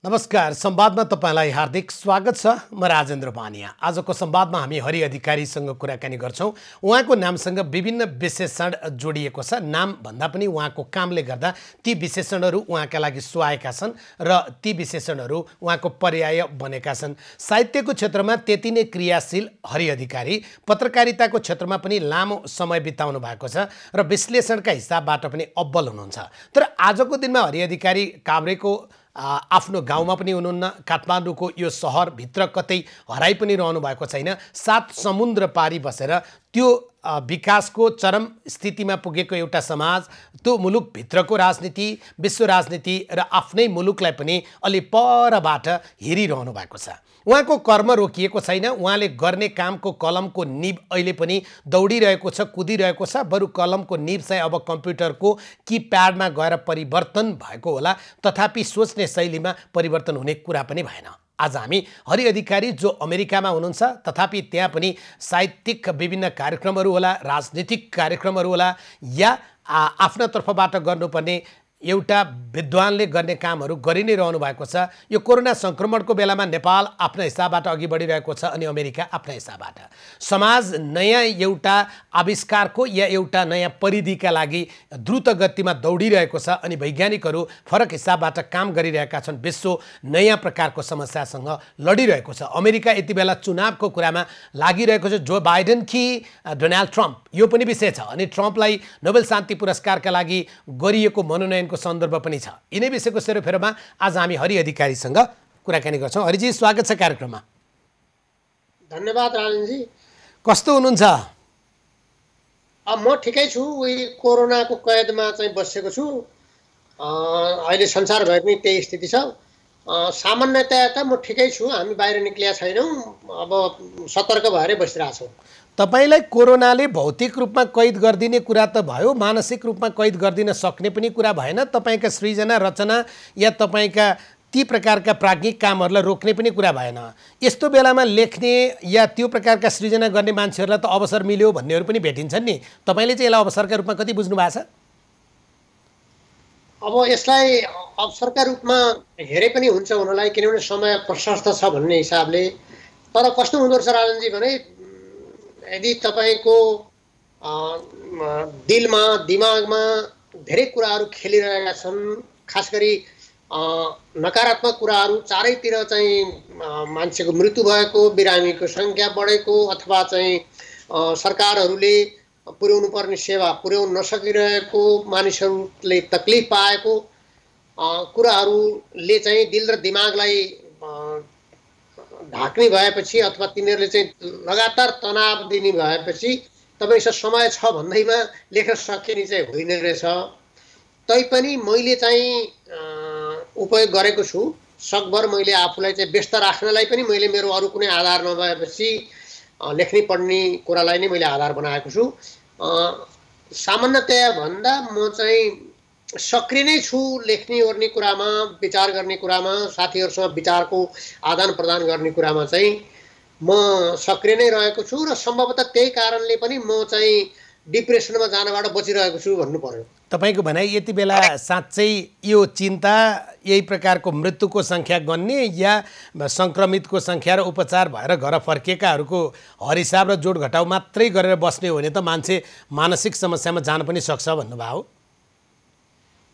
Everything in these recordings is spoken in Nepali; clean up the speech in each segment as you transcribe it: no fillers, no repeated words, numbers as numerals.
नमस्कार, संवादमा तपाईलाई हार्दिक स्वागत छ। म राजेन्द्र बानिया। आजको संवादमा हामी हरि अधिकारीसँग कुराकानी गर्छौं। उहाँको नामसँग विभिन्न विशेषण जोडिएको छ। नाम भन्दा पनि उहाँको कामले गर्दा ती विशेषणहरू उहाँका लागि सुहाएका छन् र ती विशेषणहरू उहाँको पर्याय बनेका छन्। साहित्यको क्षेत्रमा त्यति नै क्रियाशील हरि अधिकारी, पत्रकारिताको क्षेत्रमा पनि लामो समय बिताउनु भएको छ र विश्लेषणका हिसाबबाट पनि अब्बल हुनुहुन्छ। तर आजको दिनमा हरि अधिकारी काभ्रेको आफ्नो गाउँमा पनि हुनुहुन्न, काठमाडौँको यो सहरभित्र कतै हराइ पनि रहनु भएको छैन। 7 समुद्र पारी बसेर त्यो विकासको चरम स्थितिमा पुगेको एउटा समाज, त्यो मुलुकभित्रको राजनीति, विश्व राजनीति र आफ्नै मुलुकलाई पनि अलि परबाट हेरिरहनु भएको छ। उहाँको कर्म रोकिएको छैन। उहाँले गर्ने कामको कलमको निब अहिले पनि दौडिरहेको छ, कुदिरहेको छ। बरु कलमको निब चाहिँ अब कम्प्युटरको किप्याडमा गएर परिवर्तन भएको होला, तथापि सोच्ने शैलीमा परिवर्तन हुने कुरा पनि भएन। आज हामी हरि अधिकारी जो अमेरिकामा हुनुहुन्छ, तथापि त्यहाँ पनि साहित्यिक विभिन्न कार्यक्रमहरू होला, राजनीतिक कार्यक्रमहरू होला, या आफ्ना तर्फबाट गर्नुपर्ने एउटा विद्वानले गर्ने कामहरू गरि नै रहनु भएको छ। यो कोरोना संक्रमणको बेलामा नेपाल आफ्ना हिसाबबाट अघि बढिरहेको छ अनि अमेरिका आफ्ना हिसाबबाट। समाज नयाँ एउटा आविष्कारको या एउटा नयाँ परिधिका लागि द्रुत गतिमा दौडिरहेको छ अनि वैज्ञानिकहरू फरक हिसाबबाट काम गरिरहेका छन्। विश्व नयाँ प्रकारको समस्यासँग लडिरहेको छ। अमेरिका यति बेला चुनावको कुरामा लागिरहेको छ। जो बाइडेन कि डोनाल्ड ट्रम्प, यो पनि विषय छ। अनि ट्रम्पलाई नोबेल शान्ति पुरस्कारका लागि गरिएको मनोनयनको सन्दर्भ पनि छ। यिनै विषयको सेरोफेरोमा आज हामी हरि अधिकारीसँग कुराकानी गर्छौं। हरिजी, स्वागत छ कार्यक्रममा। धन्यवाद राजेन्द्रजी। कस्तो हुनुहुन्छ? म ठिकै छु। उही कोरोनाको कैदमा चाहिँ बसेको छु। अहिले संसारभर पनि त्यही स्थिति छ। सामान्यतया त म ठिकै छु। हामी बाहिर निक्लिया छैनौँ। अब सतर्क भएरै बसिरहेछौँ। तपाईलाई कोरोनाले भौतिक रूपमा कैद गरिदिने कुरा त भयो, मानसिक रूपमा कैद गरिदिन सक्ने पनि कुरा भएन। तपाईका सृजना, रचना या तपाईका ती प्रकारका प्राज्ञिक कामहरूलाई रोक्ने पनि कुरा भएन। यस्तो बेलामा लेख्ने या त्यो प्रकारका सृजना गर्ने मान्छेहरूलाई त अवसर मिल्यो भन्नेहरू पनि भेटिन्छन् नि। तपाईले चाहिँ यसलाई अवसरका रूपमा कति बुझ्नु भएको छ? अब यसलाई अवसरका रूपमा हेरे पनि हुन्छ हुनलाई, किनभने समय प्रशस्त छ भन्ने हिसाबले। तर कस्तो हुँदो रहेछ राजनजी भने, यदि तपाईको दिलमा, दिमागमा धेरै कुराहरू खेलिरहेका छन्, खास गरी नकारात्मक कुराहरू, चारैतिर चाहिँ मान्छेको मृत्यु भएको, बिरामीको सङ्ख्या बढेको, अथवा चाहिँ सरकारहरूले पुर्याउनु पर्ने सेवा पुर्याउन नसकिरहेको, मानिसहरूले तकलिफ पाएको कुराहरूले चाहिँ दिल र दिमागलाई ढाक्ने भएपछि, अथवा तिनीहरूले चाहिँ लगातार तनाव दिने भएपछि तपाईसँग समय छ भन्दैमा लेख्न सकिने चाहिँ होइन रहेछ। तैपनि मैले चाहिँ उपयोग गरेको छु। सकभर मैले आफूलाई चाहिँ व्यस्त राख्नलाई पनि मैले मेरो अरू कुनै आधार नभएपछि लेख्नै पर्ने कुरालाई नै मैले आधार बनाएको छु। सामान्यतया भन्दा म चाहिँ सक्रिय नै छु। लेख्ने ओर्ने कुरामा, विचार गर्ने कुरामा, साथीहरूसँग विचारको आदान प्रदान गर्ने कुरामा चाहिँ म सक्रिय नै रहेको छु र सम्भवतः त्यही कारणले पनि म चाहिँ डिप्रेसनमा जानबाट बचिरहेको छु भन्नु पर्यो। तपाईको भनाइ यति बेला साँच्चै यो चिन्ता यही प्रकारको मृत्युको संख्या गन्ने या संक्रमितको संख्या र उपचार भएर घर फर्किएकाहरूको हरहिसाब र जोड घटाउ मात्रै गरेर बस्ने हो भने त मान्छे मानसिक समस्यामा जान पनि सक्छ भन्नुभयो?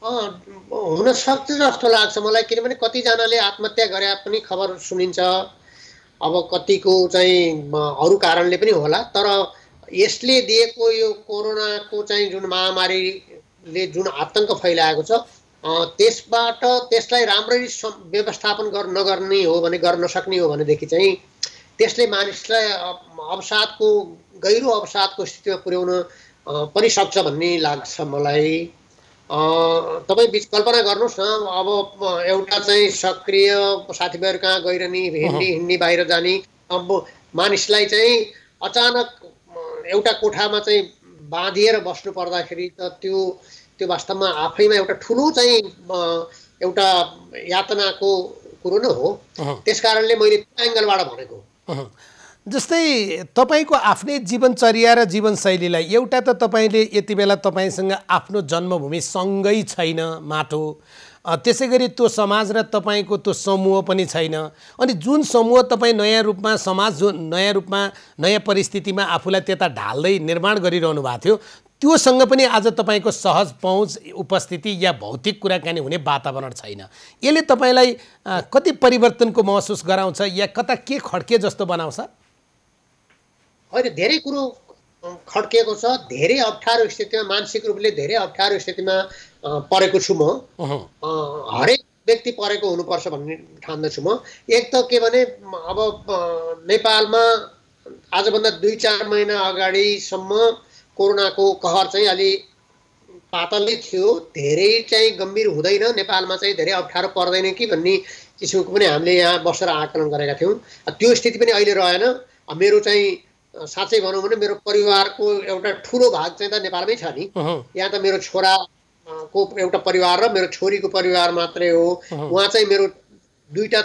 हुन सक्छ जस्तो लाग्छ मलाई, किनभने कतिजनाले आत्महत्या गरे पनि खबर सुनिन्छ। अब कतिको चाहिँ अरू कारणले पनि होला, तर यसले दिएको यो कोरोनाको चाहिँ जुन महामारीले जुन आतंक फैलाएको छ, त्यसलाई राम्ररी व्यवस्थापन नगर्ने हो भने, गर्न नसक्ने हो भनेदेखि चाहिँ त्यसले मानिसलाई अवसादको, गहिरो अवसादको स्थितिमा पुर्याउन पनि सक्छ भन्ने लाग्छ मलाई। तपाईँ बिच कल्पना गर्नुहोस् न, अब एउटा चाहिँ सक्रिय साथीभाइहरू कहाँ गइरहने, हिँड्ने, बाहिर जाने, अब मानिसलाई चाहिँ अचानक एउटा कोठामा चाहिँ बाँधिएर बस्नु पर्दाखेरि त त्यो वास्तवमा आफैमा एउटा ठुलो चाहिँ एउटा यातनाको कुरो नै हो। त्यसकारणले मैले त्यो एङ्गलबाट भनेको। जस्तै तपाईको आफ्नै जीवनचर्या र जीवनशैलीलाई एउटा त तपाईले यति बेला तपाईसँग आफ्नो जन्मभूमि सँगै छैन, माटो त्यसै गरी त्यो समाज र तपाईँको त्यो समूह पनि छैन। अनि जुन समूह तपाईँ नयाँ रूपमा समाज जो नयाँ रूपमा नयाँ परिस्थितिमा आफूलाई त्यता ढाल्दै निर्माण गरिरहनु भएको थियो, त्योसँग पनि आज तपाईँको सहज पहुँच उपस्थिति या भौतिक कुराकानी हुने वातावरण छैन। यसले तपाईँलाई कति परिवर्तनको महसुस गराउँछ या कता के खड्के जस्तो बनाउँछ? होइन, धेरै कुरो खड्किएको छ। धेरै अप्ठ्यारो स्थितिमा, मानसिक रूपले धेरै अप्ठ्यारो स्थितिमा परेको छु म। हरेक व्यक्ति परेको हुनुपर्छ भन्ने ठान्दछु म। एक त के भने, अब नेपालमा आजभन्दा 2-4 महिना अगाडिसम्म कोरोनाको कहर चाहिँ अलि पातलै थियो। धेरै चाहिँ गम्भीर हुँदैन, नेपालमा चाहिँ धेरै अप्ठ्यारो पर्दैन कि भन्ने किसिमको पनि हामीले यहाँ बसेर आकलन गरेका थियौँ। त्यो स्थिति पनि अहिले रहेन। मेरो चाहिँ साँच्चै भनौँ भने मेरो परिवारको एउटा ठुलो भाग चाहिँ त नेपालमै छ नि। यहाँ त मेरो छोराको एउटा परिवार र मेरो छोरीको परिवार मात्रै हो। उहाँ चाहिँ मेरो दुईटा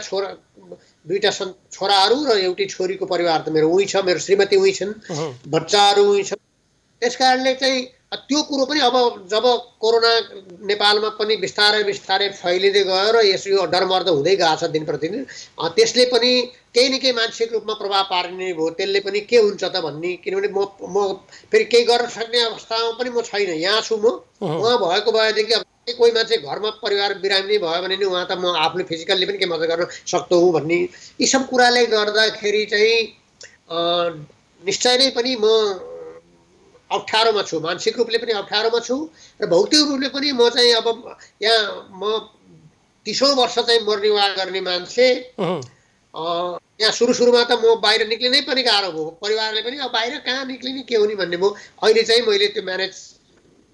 छोराहरू र एउटी छोरीको परिवार त मेरो उही छ। मेरो श्रीमती उही छन्, बच्चाहरू उही छन्। त्यस कारणले चाहिँ त्यो कुरो पनि अब जब कोरोना नेपालमा पनि बिस्तारै बिस्तारै फैलिँदै गयो र यो डरमर्दो हुँदै गएको छ दिन प्रतिदिन, त्यसले पनि केही न केही मानसिक रूपमा प्रभाव पार्ने भयो। त्यसले पनि के हुन्छ त भन्ने, किनभने म फेरि केही गर्न सक्ने अवस्थामा पनि म छैन। यहाँ छु म। उहाँ भएको भएदेखि अब कोही मान्छे घरमा परिवार बिरामी भयो भने नि उहाँ त म आफूले फिजिकल्ली पनि के मद्दत गर्न सक्दो हुँ भन्ने यी सब कुराले गर्दाखेरि चाहिँ निश्चय नै पनि म अप्ठ्यारोमा छु। मानसिक रूपले पनि अप्ठ्यारोमा छु र भौतिक रूपले पनि म चाहिँ अब यहाँ म 30औं वर्ष चाहिँ निर्वाह गर्ने मान्छे। यहाँ सुरुमा त म बाहिर निक्लिनै पनि गाह्रो भयो। परिवारले पनि अब बाहिर कहाँ निक्लिने के हुने भन्ने भयो। अहिले चाहिँ मैले त्यो म्यानेज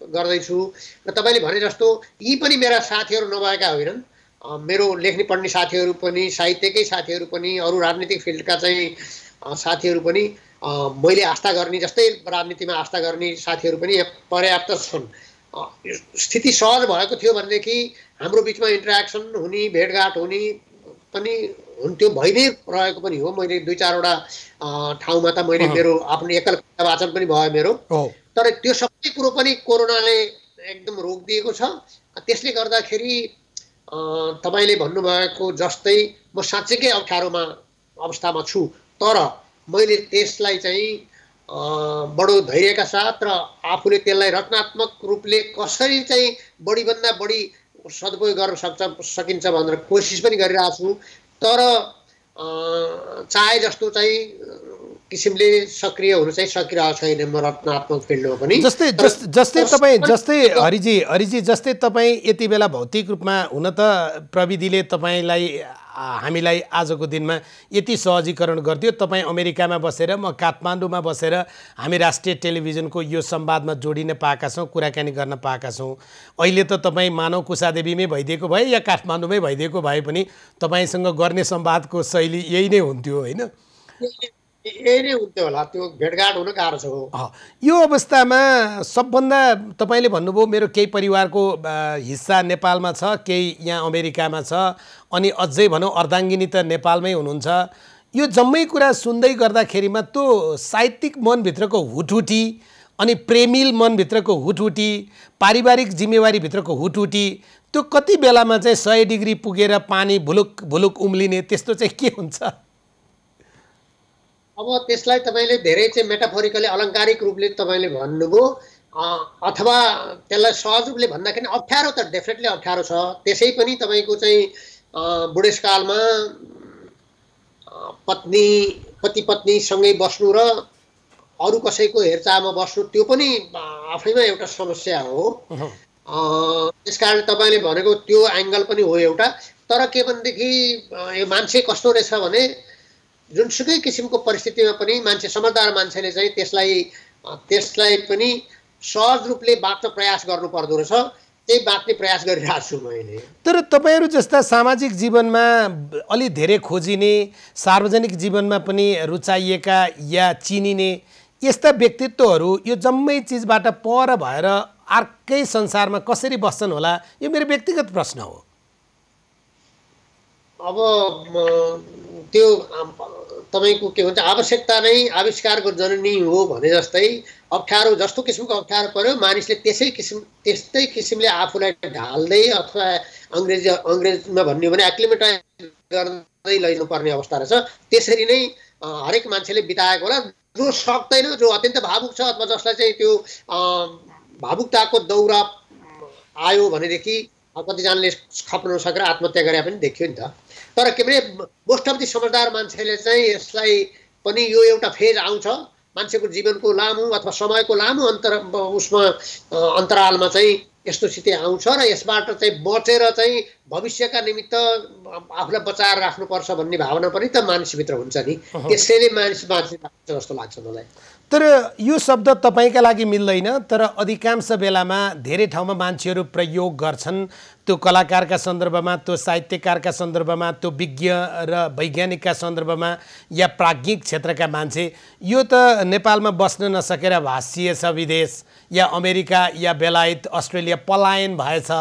गर्दैछु। र तपाईँले भने जस्तो यी पनि मेरा साथीहरू नभएका होइनन्। मेरो लेख्ने पढ्ने साथीहरू पनि, साहित्यकै साथीहरू पनि, अरू राजनीतिक फिल्डका चाहिँ साथीहरू पनि, मैले आस्था गर्ने जस्तै राजनीतिमा आस्था गर्ने साथीहरू पनि पर्याप्त छन्। स्थिति सहज भएको थियो भनेदेखि हाम्रो बिचमा इन्टरेक्सन हुने, भेटघाट हुने पनि हुन्थ्यो, भइ नै रहेको पनि हो। मैले 2-4 वटा ठाउँमा त मैले मेरो आफ्नो एकल वाचन पनि भयो मेरो। तर त्यो सबै कुरो पनि कोरोनाले एकदम रोकिदिएको छ। त्यसले गर्दाखेरि तपाईँले भन्नुभएको जस्तै म साँच्चैकै अप्ठ्यारोमा अवस्थामा छु। तर मैले त्यसलाई चाहिँ बडो धैर्यका साथ र आफूले त्यसलाई रचनात्मक रूपले कसरी चाहिँ बढीभन्दा बढी सदुपयोग गर्न सकिन्छ भनेर कोसिस पनि गरिरहेको छु। तर चाहे जस्तो चाहिँ किसिमले सक्रिय हुन चाहिँ सकिरहेको छैन म रचनात्मक फिल्डमा पनि। जस्तै हरिजी जस्तै तपाईँ यति बेला भौतिक रूपमा हुन त प्रविधिले तपाईँलाई हामीलाई आजको दिनमा यति सहजीकरण गरिदियो। तपाईँ अमेरिकामा बसेर, म काठमाडौँमा बसेर हामी राष्ट्रिय टेलिभिजनको यो संवादमा जोडिन पाएका छौँ, कुराकानी गर्न पाएका छौँ। अहिले त तपाईँ मानव कुसादेवीमै भइदिएको भए या काठमाडौँमै भइदिएको भए पनि तपाईँसँग गर्ने संवादको शैली यही नै हुन्थ्यो, होइन? यही नै हुन्थ्यो होला। त्यो भेटघाट हुन गाह्रो छ। यो अवस्थामा सबभन्दा तपाईँले भन्नुभयो मेरो केही परिवारको हिस्सा नेपालमा छ, केही यहाँ अमेरिकामा छ, अनि अझै भनौँ अर्धाङ्गिनी त नेपालमै हुनुहुन्छ। यो जम्मै कुरा सुन्दै गर्दाखेरिमा त्यो साहित्यिक मनभित्रको हुटहुटी अनि प्रेमिल मनभित्रको हुटहुटी, पारिवारिक जिम्मेवारीभित्रको हुटहुटी, त्यो कति बेलामा चाहिँ 100 डिग्री पुगेर पानी भुलुक भुलुक उम्लिने त्यस्तो चाहिँ के हुन्छ? अब त्यसलाई तपाईँले धेरै चाहिँ मेटाफोरिकली अलङ्कारिक रूपले तपाईँले भन्नुभयो, अथवा त्यसलाई सहज रूपले भन्दाखेरि अप्ठ्यारो त डेफिनेटली अप्ठ्यारो छ। त्यसै पनि तपाईँको चाहिँ बुढेसकालमा पति पत्नीसँगै बस्नु र अरू कसैको हेरचाहमा बस्नु त्यो पनि आफैमा एउटा समस्या हो। त्यसकारण तपाईँले भनेको त्यो एङ्गल पनि हो एउटा। तर के भनेदेखि यो मान्छे कस्तो रहेछ भने जुनसुकै किसिमको परिस्थितिमा पनि मान्छे, समझदार मान्छेले चाहिँ त्यसलाई पनि सहज रूपले बाँच्न प्रयास गर्नु पर्दो रहेछ। त्यही बाँच्ने प्रयास गरिरहेको छु मैले। तर तपाईँहरू जस्ता सामाजिक जीवनमा अलि धेरै खोजिने, सार्वजनिक जीवनमा पनि रुचाइएका या चिनिने यस्ता व्यक्तित्वहरू यो जम्मै चिजबाट पर भएर अर्कै संसारमा कसरी बस्छन् होला? यो मेरो व्यक्तिगत प्रश्न हो। अब त्यो तपाईँको के भन्छ, आवश्यकता नै आविष्कारको जननी हो भने जस्तै अप्ठ्यारो जस्तो किसिमको अप्ठ्यारो पर्यो, मानिसले त्यस्तै किसिमले आफूलाई ढाल्दै अथवा अङ्ग्रेजमा भन्यो भने एक्लिमेटाइज गर्दै लैनुपर्ने अवस्था रहेछ। त्यसरी नै हरेक मान्छेले बिताएको होला। जो सक्दैन, जो अत्यन्त भावुक छ अथवा जसलाई चाहिँ त्यो भावुकताको दौरा आयो भनेदेखि कतिजनाले खप्न नसकेर आत्महत्या गरे पनि देखियो नि त। तर के भने मोस्ट अफ दि समझदार मान्छेले चाहिँ यसलाई पनि यो एउटा फेज आउँछ, मान्छेको जीवनको लामो अथवा समयको लामो अन्तरालमा चाहिँ यस्तो स्थिति आउँछ र यसबाट चाहिँ बचेर चाहिँ भविष्यका निमित्त आफूलाई बचाएर राख्नुपर्छ भन्ने भावना पनि त मानिसभित्र हुन्छ नि। त्यसैले मानिस बाँच्ने जस्तो लाग्छ मलाई। तर यो शब्द तपाईँका लागि मिल्दैन, तर अधिकांश बेलामा धेरै ठाउँमा मान्छेहरू प्रयोग गर्छन्। त्यो कलाकारका सन्दर्भमा, त्यो साहित्यकारका सन्दर्भमा, त्यो विज्ञ र वैज्ञानिकका सन्दर्भमा या प्राज्ञिक क्षेत्रका मान्छे, यो त नेपालमा बस्न नसकेर भाषिएछ विदेश या अमेरिका या बेलायत अस्ट्रेलिया पलायन भएछ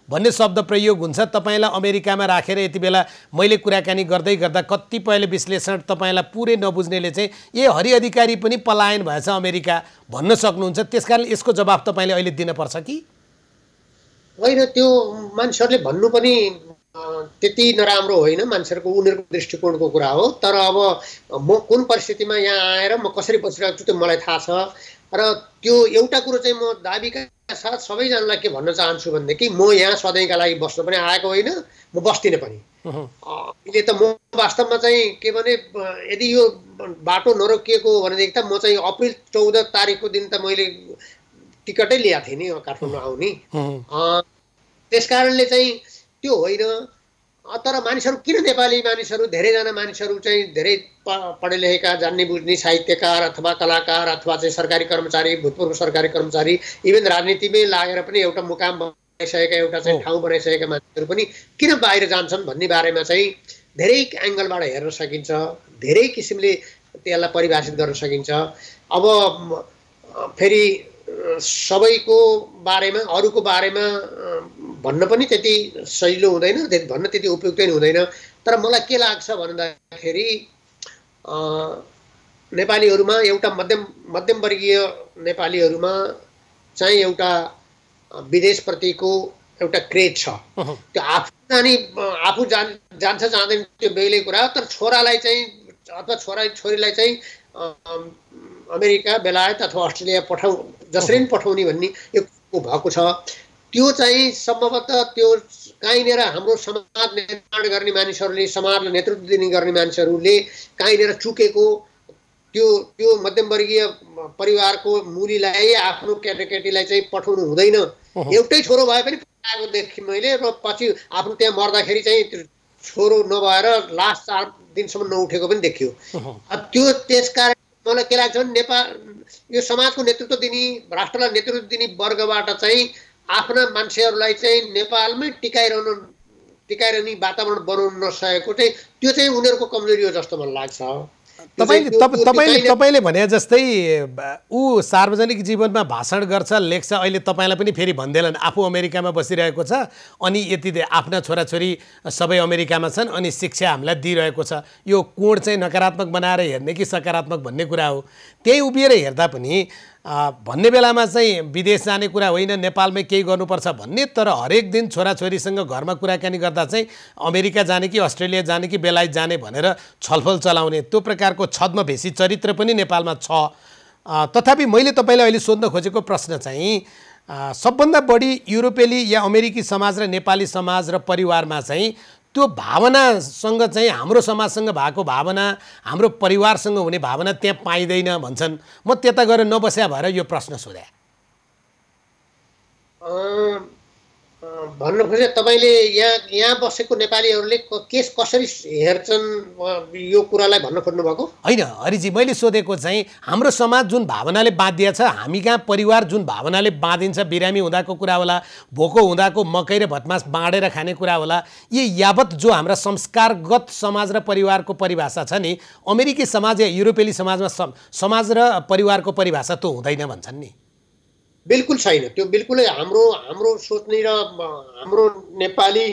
भन्ने शब्द प्रयोग हुन्छ। तपाईँलाई अमेरिकामा राखेर यति बेला मैले कुराकानी गर्दै गर्दा कतिपयले विश्लेषण तपाईँलाई पुरै नबुझ्नेले चाहिँ ए हरि अधिकारी पनि पलायन भएछ अमेरिका भन्न सक्नुहुन्छ। त्यसकारण यसको जवाफ तपाईँले अहिले दिनुपर्छ कि होइन? त्यो मान्छेहरूले भन्नु पनि त्यति नराम्रो होइन, मान्छेहरूको उनीहरूको दृष्टिकोणको कुरा हो। तर अब म कुन परिस्थितिमा यहाँ आएर म कसरी बसिरहेको छु त्यो मलाई थाहा छ। र त्यो एउटा कुरो चाहिँ म दाबीका साथ सबैजनालाई के भन्न चाहन्छु भनेदेखि म यहाँ सधैँका लागि बस्न पनि आएको होइन, म बस्दिनँ पनि। अहिले त म वास्तवमा चाहिँ के भने यदि यो बाटो नरोकिएको हो भनेदेखि त म चाहिँ अप्रिल 14 तारिकको दिन त मैले टिकटै ल्याएको थिएँ नि काठमाडौँ आउने। त्यस कारणले चाहिँ त्यो होइन। तर मानिसहरू किन नेपाली मानिसहरू, धेरैजना मानिसहरू चाहिँ धेरै पढे लेखेका, जान्ने बुझ्ने साहित्यकार अथवा कलाकार अथवा चाहिँ सरकारी कर्मचारी, भूतपूर्व सरकारी कर्मचारी, इभन राजनीतिमै लागेर पनि एउटा मुकाम बनाइसकेका, एउटा चाहिँ ठाउँ बनाइसकेका मान्छेहरू पनि किन बाहिर जान्छन् भन्ने बारेमा चाहिँ धेरै एङ्गलबाट हेर्न सकिन्छ, धेरै किसिमले त्यसलाई परिभाषित गर्न सकिन्छ। अब फेरि सबैको बारेमा, अरूको बारेमा भन्न पनि त्यति सजिलो हुँदैन, भन्न त्यति उपयुक्त नि हुँदैन। तर मलाई के लाग्छ भन्दाखेरि नेपालीहरूमा एउटा मध्यमवर्गीय नेपालीहरूमा चाहिँ एउटा विदेशप्रतिको एउटा क्रेज छ। त्यो आफू जान्छ जाँदैन त्यो बेग्लै कुरा, तर छोरालाई चाहिँ अथवा छोरीलाई चाहिँ अमेरिका, बेलायत अथवा अस्ट्रेलिया जसरी पनि पठाउने भन्ने यो भएको छ। त्यो चाहिँ सम्भवतः त्यो कहीँनिर हाम्रो समाज निर्माण गर्ने मानिसहरूले, समाजलाई नेतृत्व दिने गर्ने मानिसहरूले कहीँनिर चुकेको त्यो मध्यमवर्गीय परिवारको मुलीलाई, आफ्नो केटाकेटीलाई चाहिँ पठाउनु हुँदैन। एउटै छोरो भए पनि पठाएको देखेँ मैले, र पछि आफ्नो त्यहाँ मर्दाखेरि चाहिँ छोरो नभएर लास्ट 4 दिनसम्म नउठेको पनि देखियो। त्यो त्यसकारण मलाई के लाग्छ भने नेपाल यो समाजको नेतृत्व दिने, राष्ट्रलाई नेतृत्व दिने वर्गबाट चाहिँ आफ्ना मान्छेहरूलाई चाहिँ नेपालमै टिकाइरहने वातावरण बनाउन नसकेको चाहिँ त्यो चाहिँ उनीहरूको कमजोरी हो जस्तो मलाई लाग्छ। तपाईँले भने जस्तै ऊ सार्वजनिक जीवनमा भाषण गर्छ, लेख्छ, अहिले तपाईँलाई पनि फेरि भन्दैनन् आफू अमेरिकामा बसिरहेको छ अनि यति आफ्ना छोराछोरी सबै अमेरिकामा छन् अनि शिक्षा हामीलाई दिइरहेको छ। यो कोण चाहिँ नकारात्मक बनाएर हेर्ने कि सकारात्मक भन्ने कुरा हो। त्यही उभिएर हेर्दा पनि भन्ने बेलामा चाहिँ विदेश जाने कुरा होइन, नेपालमै केही गर्नुपर्छ भन्ने, तर हरेक दिन छोराछोरीसँग घरमा कुराकानी गर्दा चाहिँ अमेरिका जाने कि अस्ट्रेलिया जाने कि बेलायत जाने भनेर छलफल चलाउने त्यो प्रकारको छद्मभेषी चरित्र पनि नेपालमा छ। तथापि मैले तपाईँलाई अहिले सोध्न खोजेको प्रश्न चाहिँ सबभन्दा बढी युरोपेली या अमेरिकी समाज र नेपाली समाज र परिवारमा चाहिँ त्यो भावनासँग चाहिँ हाम्रो समाजसँग भएको भावना, हाम्रो परिवारसँग हुने भावना त्यहाँ पाइँदैन भन्छन्। म त्यता गएर नबस्या भएर यो प्रश्न सोधेँ। भन्न खोजे तपाईँले यहाँ बसेको नेपालीहरूले कसरी हेर्छन् यो कुरालाई भन्न खोज्नु भएको होइन? हरिजी, मैले सोधेको चाहिँ हाम्रो समाज जुन भावनाले बाँधिया छ, हामी कहाँ परिवार जुन भावनाले बाँधिन्छ, बिरामी हुँदाको कुरा होला, भोको हुँदाको मकै र भटमास बाँडेर खाने कुरा होला, यी यावत जो हाम्रा संस्कारगत समाज र परिवारको परिभाषा छ नि, अमेरिकी समाज या युरोपेली समाजमा समाज र परिवारको परिभाषा त हुँदैन भन्छन् नि। बिल्कुल छैन, त्यो बिल्कुलै हाम्रो सोच्ने र हाम्रो नेपाली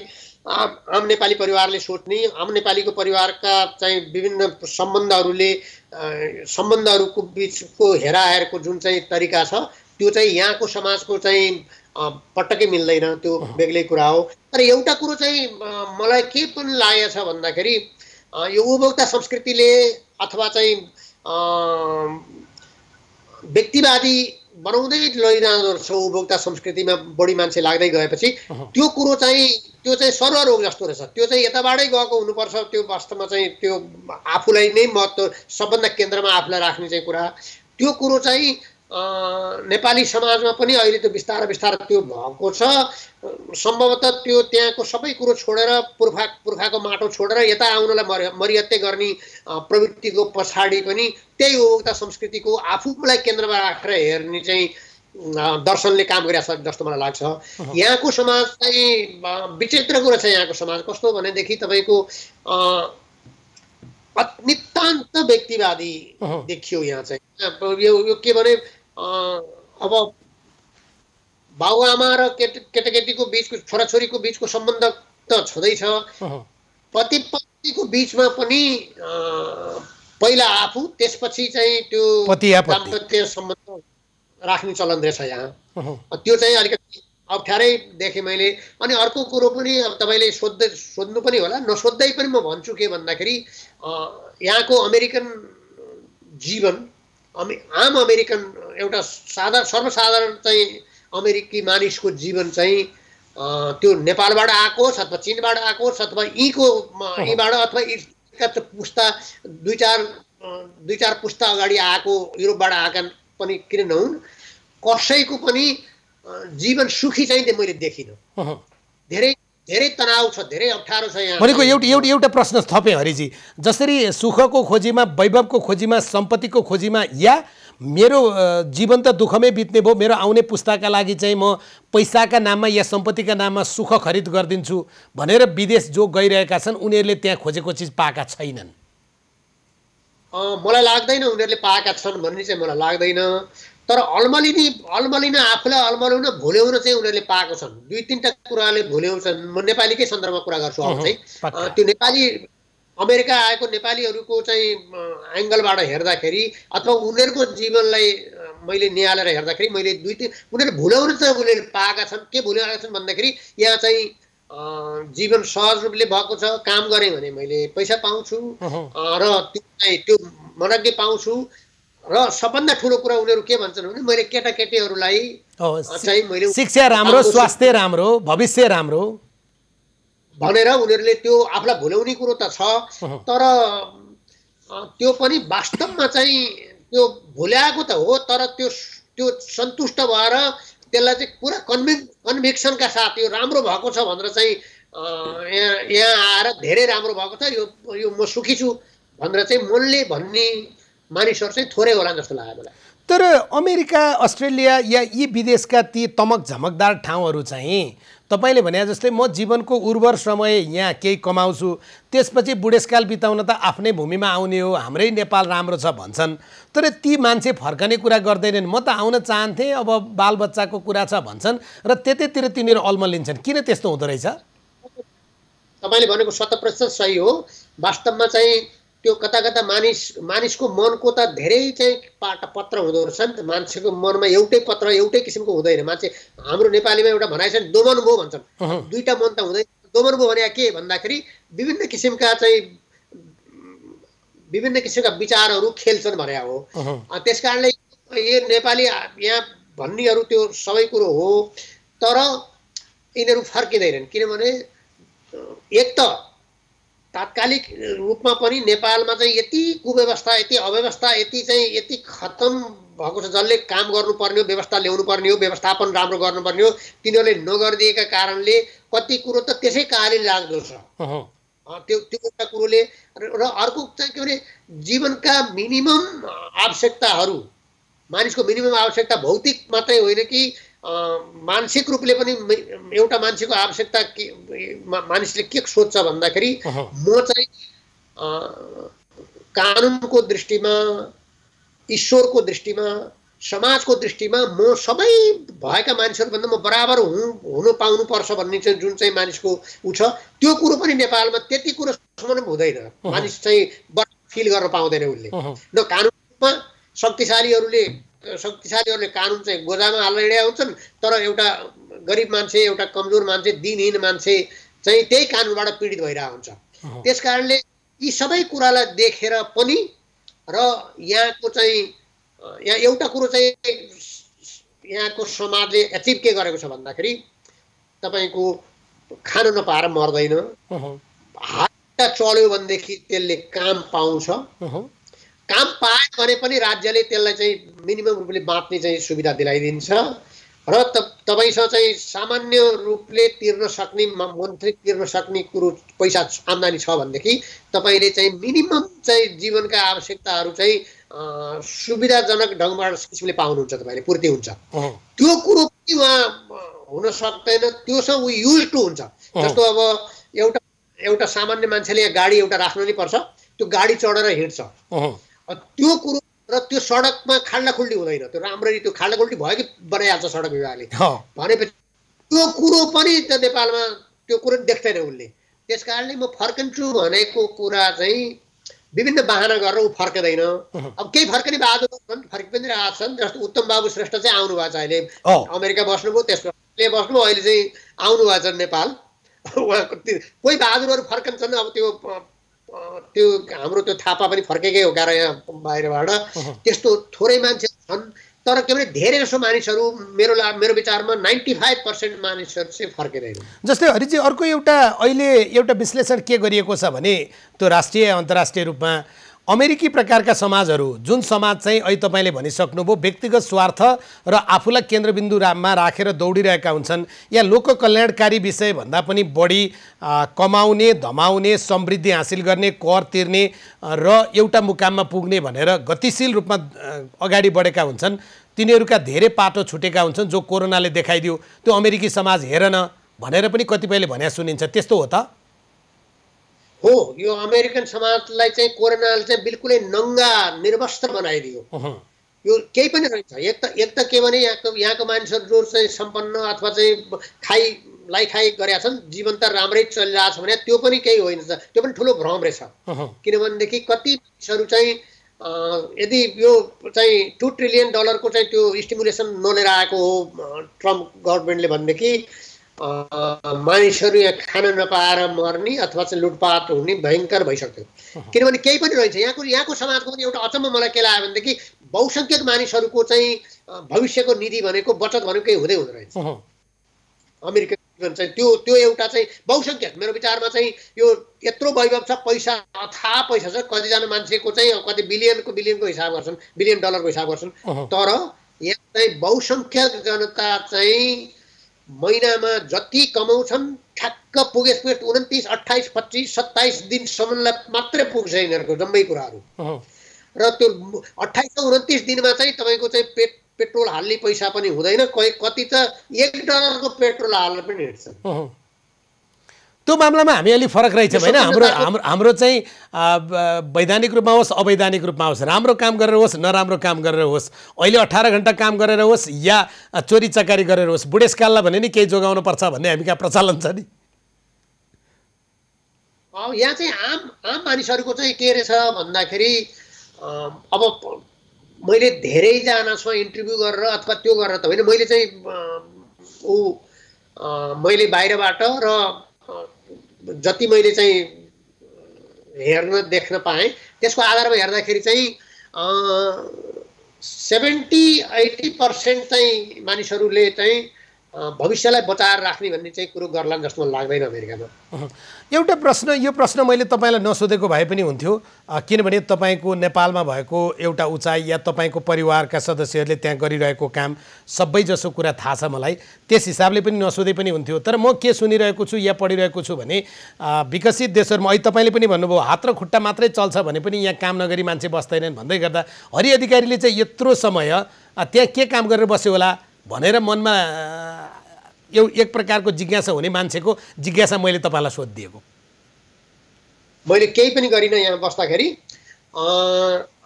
आम नेपाली परिवारले सोच्ने, आम नेपालीको परिवारका चाहिँ विभिन्न सम्बन्धहरूको बिचको हेराहेरको जुन चाहिँ तरिका छ त्यो चाहिँ यहाँको समाजको चाहिँ पटक्कै मिल्दैन, त्यो बेग्लै कुरा हो। तर एउटा कुरो चाहिँ मलाई के पनि लागेको छ भन्दाखेरि यो उपभोक्ता संस्कृतिले अथवा चाहिँ व्यक्तिवादी बनाउँदै लैरहँदो रहेछ उपभोक्ता संस्कृतिमा बढी मान्छे लाग्दै गएपछि त्यो कुरो चाहिँ सर्वरोग जस्तो रहेछ। त्यो चाहिँ यताबाटै गएको हुनुपर्छ। त्यो वास्तवमा चाहिँ त्यो आफूलाई नै महत्त्व सबभन्दा केन्द्रमा आफूलाई राख्ने चाहिँ कुरा, त्यो कुरो चाहिँ नेपाली समाजमा पनि अहिले त्यो बिस्तारै त्यो भएको छ। सम्भवतः त्यो त्यहाँको सबै कुरो छोडेर पुर्खाको माटो छोडेर यता आउनलाई मरिहत्ते गर्ने प्रवृत्तिको पछाडि पनि त्यही उपभोक्ता संस्कृतिको आफूलाई केन्द्रमा राखेर हेर्ने चाहिँ दर्शनले काम गरिरहेको छ जस्तो मलाई लाग्छ। यहाँको समाज चाहिँ विचित्र कुरा छ। यहाँको समाज कस्तो भनेदेखि तपाईँको नितान्त व्यक्तिवादी देखियो यहाँ चाहिँ। यो के भने अब बाबुआमा र केटाकेटीको बिचको छोराछोरीको बिचको सम्बन्ध त छँदैछ, पति पत्नीको बिचमा पनि पहिला आफू त्यसपछि चाहिँ त्यो दाम्पत्य सम्बन्ध राख्ने चलन रहेछ यहाँ। त्यो चाहिँ अलिकति अप्ठ्यारै देखेँ मैले। अनि अर्को कुरो पनि अब तपाईँले सोध्नु पनि होला, नसोध्दै पनि म भन्छु के भन्दाखेरि यहाँको अमेरिकन जीवन, आम अमेरिकन एउटा सर्वसाधारण चाहिँ अमेरिकी मानिसको जीवन चाहिँ त्यो नेपालबाट आएको होस् अथवा चीनबाट आएको होस् अथवा यीबाट अथवा पुस्ता दुई चार पुस्ता अगाडि आएको युरोपबाट आएका पनि किन नहुन्, कसैको पनि जीवन सुखी चाहिँ मैले देखिनँ। धेरै तनाव छ, धेरै अप्ठ्यारो छ यहाँ। भनेको एउटा प्रश्न थपेँ हरिजी, जसरी सुखको खोजीमा, वैभवको खोजीमा, सम्पत्तिको खोजीमा या मेरो जीवन त दुःखमै बित्ने भयो, मेरो आउने पुस्ताका लागि चाहिँ म पैसाका नाममा या सम्पत्तिका नाममा सुख खरिद गरिदिन्छु भनेर विदेश जो गइरहेका छन् उनीहरूले त्यहाँ खोजेको चिज पाएका छैनन्। मलाई लाग्दैन उनीहरूले पाएका छन् भन्ने चाहिँ मलाई लाग्दैन। तर अल्मलिन आफूलाई अल्मलाउन भुल्याउन चाहिँ उनीहरूले पाएको छन्। दुई तिनवटा कुराले भुल्याउँछन्। म नेपालीकै सन्दर्भमा कुरा गर्छु अब चाहिँ। त्यो नेपाली अमेरिका आएको नेपालीहरूको चाहिँ एङ्गलबाट हेर्दाखेरि अथवा उनीहरूको जीवनलाई मैले निहालेर हेर्दाखेरि मैले उनीहरूले भुल्याउन चाहिँ उनीहरूले पाएका छन्। के भुल्याएका छन् भन्दाखेरि यहाँ चाहिँ जीवन सहज रूपले भएको छ, काम गरेँ भने मैले पैसा पाउँछु र त्यो मनग्गे पाउँछु। र सबभन्दा ठुलो कुरा उनीहरू के भन्छन् भने मैले केटाकेटीहरूलाई चाहिँ मैले शिक्षा राम्रो, स्वास्थ्य राम्रो, भविष्य राम्रो भनेर उनीहरूले त्यो आफूलाई भुल्याउने कुरो त छ। तर त्यो पनि वास्तवमा चाहिँ त्यो भुल्याएको त हो, तर त्यो सन्तुष्ट भएर त्यसलाई चाहिँ पुरा कन्भिक्सनका साथ यो राम्रो भएको छ भनेर चाहिँ यहाँ आएर धेरै राम्रो भएको छ, यो म सुखी छु भनेर चाहिँ मनले भन्ने मानिसहरू चाहिँ थोरै होला जस्तो लाग्यो मलाई। तर अमेरिका, अस्ट्रेलिया या यी विदेशका ती तमक झमकदार ठाउँहरू चाहिँ तपाईँले भने जस्तै म जीवनको उर्वर समय यहाँ केही कमाउँछु, त्यसपछि बुढेसकाल बिताउन त आफ्नै भूमिमा आउने हो, हाम्रै नेपाल राम्रो छ भन्छन्। तर ती मान्छे फर्कने कुरा गर्दैनन्। म त आउन चाहन्थेँ, अब बालबच्चाको कुरा छ भन्छन् र त्यतैतिर तिनीहरू अल्मलिन्छन्। किन त्यस्तो हुँदो रहेछ? तपाईँले भनेको 100% सही हो। वास्तवमा चाहिँ त्यो कता कता मानिसको मनको त धेरै चाहिँ पत्र हुँदो रहेछ नि त। मान्छेको मनमा एउटै पत्र एउटै किसिमको हुँदैन। मान्छे हाम्रो नेपालीमा एउटा भनाइ छ नि, दोमन भो भन्छन्। दुईटा मन त हुँदैन। दोमन भो भने के भन्दाखेरि विभिन्न किसिमका विचारहरू खेल्छन् भने हो। त्यस कारणले यो नेपाली यहाँ भन्नेहरू त्यो सबै कुरो हो, तर यिनीहरू फर्किँदैनन्। किनभने एक त तात्कालिक रूपमा पनि नेपालमा चाहिँ यति कुव्यवस्था, यति अव्यवस्था, यति खत्तम भएको छ। जसले काम गर्नुपर्ने हो, व्यवस्था ल्याउनु पर्ने हो, व्यवस्थापन राम्रो गर्नुपर्ने हो, तिनीहरूले नगरिदिएका कारणले कति कुरो त त्यसै कारणले लाग्दो छ। त्यो एउटा कुरोले। र अर्को चाहिँ के भने जीवनका मिनिमम आवश्यकताहरू, मानिसको मिनिमम आवश्यकता भौतिक मात्रै होइन कि मानसिक रूपले पनि एउटा मान्छेको आवश्यकता मानिसले के सोच्छ भन्दाखेरि म चाहिँ कानुनको दृष्टिमा, ईश्वरको दृष्टिमा, समाजको दृष्टिमा म सबै भएका मान्छेहरूभन्दा म बराबर हुनु पाउनुपर्छ भन्ने चाहिँ जुन चाहिँ मानिसको उ छ, त्यो कुरो पनि नेपालमा त्यति कुरोसम्म हुँदैन। मानिस चाहिँ फिल गर्न पाउँदैन उसले। न कानुनमा शक्तिशालीहरूले शक्तिशालीहरूले कानुन चाहिँ गोजामा हाल्न हिँडेका हुन्छन्, तर एउटा गरिब मान्छे, एउटा कमजोर मान्छे, दिनहीन मान्छे चाहिँ त्यही कानुनबाट पीडित भइरहेको हुन्छ। त्यस कारणले यी सबै कुरालाई देखेर पनि र यहाँको चाहिँ यहाँ एउटा कुरो चाहिँ यहाँको समाजले एचिभ के गरेको छ भन्दाखेरि तपाईँको खान नपाएर मर्दैन, हात चल्यो भनेदेखि त्यसले काम पाउँछ, काम पायो भने पनि राज्यले त्यसलाई चाहिँ मिनिमम रूपले बाँच्ने चाहिँ सुविधा दिलाइदिन्छ र तपाईँसँग चाहिँ सामान्य रूपले तिर्न सक्ने मन्थली तिर्न सक्ने कुरो पैसा आम्दानी छ भनेदेखि तपाईँले चाहिँ मिनिमम चाहिँ जीवनका आवश्यकताहरू चाहिँ सुविधाजनक ढङ्गबाट किसिमले पाउनुहुन्छ, तपाईँले पूर्ति हुन्छ। त्यो कुरो पनि उहाँ हुन सक्दैन, त्योसँग ऊ युज टु हुन्छ। जस्तो अब एउटा सामान्य मान्छेले यहाँ गाडी एउटा राख्नु नै पर्छ, त्यो गाडी चढेर हिँड्छ, त्यो कुरो र त्यो सडकमा खाल्डाखुल्डी हुँदैन, त्यो राम्ररी त्यो खाल्डाखुल्डी भयो कि बनाइहाल्छ सडक विभागले भनेपछि त्यो कुरो पनि त नेपालमा त्यो कुरो देख्दैन उसले। त्यस कारणले म फर्कन्छु भनेको कुरा चाहिँ विभिन्न बाहना गरेर ऊ फर्कदैन। अब केही फर्कने बहादुर छन्, फर्कि पनि रहेका छन्। जस्तो उत्तम बाबु श्रेष्ठ चाहिँ आउनु भएको छ, अहिले अमेरिका बस्नुभयो, त्यसले बस्नुभयो, अहिले चाहिँ आउनु भएको छ नेपाल। उहाँको कोही बहादुरहरू फर्कन्छन्, अब त्यो हाम्रो त्यो थापा पनि फर्केकै हो गाह्रो यहाँ बाहिरबाट, त्यस्तो थोरै मान्छे छन्। तर के भने धेरै जसो मानिसहरू मेरो विचारमा 95% मानिसहरू चाहिँ फर्केदैन। जस्तै हरिजी अर्को अहिले एउटा विश्लेषण के गरिएको छ भने त्यो राष्ट्रिय अन्तर्राष्ट्रिय रूपमा अमेरिकी प्रकारका समाजहरू, जुन समाज चाहिँ अहिले तपाईँले भनिसक्नुभयो व्यक्तिगत स्वार्थ र आफूलाई केन्द्रबिन्दुमा राखेर दौडिरहेका हुन्छन्, या लोक कल्याणकारी विषयभन्दा पनि बढी कमाउने, धमाउने, समृद्धि हासिल गर्ने, कर तिर्ने र एउटा मुकाममा पुग्ने भनेर गतिशील रूपमा अगाडि बढेका हुन्छन्। तिनीहरूका धेरै पाटो छुटेका हुन्छन्, जो कोरोनाले देखाइदियो। त्यो अमेरिकी समाज हेर न भनेर पनि कतिपयले भन्या सुनिन्छ, त्यस्तो हो त? हो, यो अमेरिकन समाजलाई चाहिँ कोरोनाले चाहिँ बिल्कुलै नङ्गा निर्वस्त्र बनाइदियो। यो केही पनि रहेछ। एक त के भने यहाँको मानिसहरू जो चाहिँ सम्पन्न अथवा चाहिँ खाइ गरेका छन्, जीवन त राम्रै चलिरहेको छ भने त्यो पनि केही होइन, त्यो पनि ठुलो भ्रम रहेछ। किनभनेदेखि कति मानिसहरू चाहिँ यदि यो चाहिँ $2 ट्रिलियन चाहिँ त्यो स्टिमुलेसन नलिएर आएको हो ट्रम्प गभर्मेन्टले भनेदेखि मानिसहरू यहाँ खान नपाएर मर्ने अथवा चाहिँ लुटपाट हुने भयङ्कर भइसक्यो। किनभने केही पनि रहेछ यहाँको समाजको पनि एउटा अचम्म मलाई के लाग्यो भनेदेखि बहुसङ्ख्यक मानिसहरूको चाहिँ भविष्यको निधि भनेको बचत भनेको केही हुँदै हुँदो रहेछ। अमेरिकन जीवन चाहिँ त्यो एउटा चाहिँ बहुसङ्ख्यक मेरो विचारमा चाहिँ यो यत्रो वैभव छ, पैसा अथाह पैसा छ, कतिजना मान्छेको चाहिँ कति बिलियनको हिसाब गर्छन्, $बिलियन हिसाब गर्छन्, तर यहाँ चाहिँ बहुसङ्ख्यक जनता चाहिँ महिनामा जति कमाउँछन् ठ्याक्क पुगेस 29, 28, 25, 27 दिनसम्मलाई मात्रै पुग्छ यिनीहरूको जम्मै कुराहरू। र त्यो 28 र 29 दिनमा चाहिँ तपाईँको चाहिँ पेट्रोल हाल्ने पैसा पनि हुँदैन, कति त $1 को पेट्रोल हाल्न पनि हिँड्छ। त्यो मामलामा हामी अलि फरक रहेछ होइन? हाम्रो चाहिँ वैधानिक रूपमा होस् अवैधानिक रूपमा होस्, राम्रो काम गरेर होस् नराम्रो काम गरेर होस्, अहिले 18 घण्टा काम गरेर होस् या चोरी चकारी गरेर होस्, बुढेसकाललाई भने नि केही जोगाउनु पर्छ भन्ने हामी कहाँ प्रचलन छ नि। यहाँ चाहिँ आम मानिसहरूको चाहिँ के रहेछ भन्दाखेरि अब मैले धेरैजनासँग इन्टरभ्यू गरेर अथवा त्यो गरेर त होइन, मैले चाहिँ मैले बाहिरबाट र जति मैले चाहिँ हेर्न देख्न पाएँ त्यसको आधारमा हेर्दाखेरि चाहिँ 70-80% चाहिँ मानिसहरूले चाहिँ भविष्यलाई बचाएर राख्ने भन्ने चाहिँ कुरो गर्लान् जस्तो मलाई लाग्दैन अमेरिकामा। एउटा प्रश्न, यो प्रश्न मैले तपाईँलाई नसोधेको भए पनि हुन्थ्यो, किनभने तपाईँको नेपालमा भएको एउटा उचाइ या तपाईँको परिवारका सदस्यहरूले त्यहाँ गरिरहेको काम सबैजसो कुरा थाहा छ मलाई, त्यस हिसाबले पनि नसोधे पनि हुन्थ्यो। तर म के सुनिरहेको छु या पढिरहेको छु भने विकसित देशहरूमा अहिले तपाईँले पनि भन्नुभयो हात र खुट्टा मात्रै चल्छ भने पनि यहाँ काम नगरी मान्छे बस्दैनन् भन्दै गर्दा हरि अधिकारीले चाहिँ यत्रो समय त्यहाँ के काम गरेर बस्यो होला भनेर मनमा एक प्रकारको जिज्ञासा हुने मान्छेको जिज्ञासा मैले तपाईँलाई सोधिदिएको। मैले केही पनि गरिनँ यहाँ बस्दाखेरि।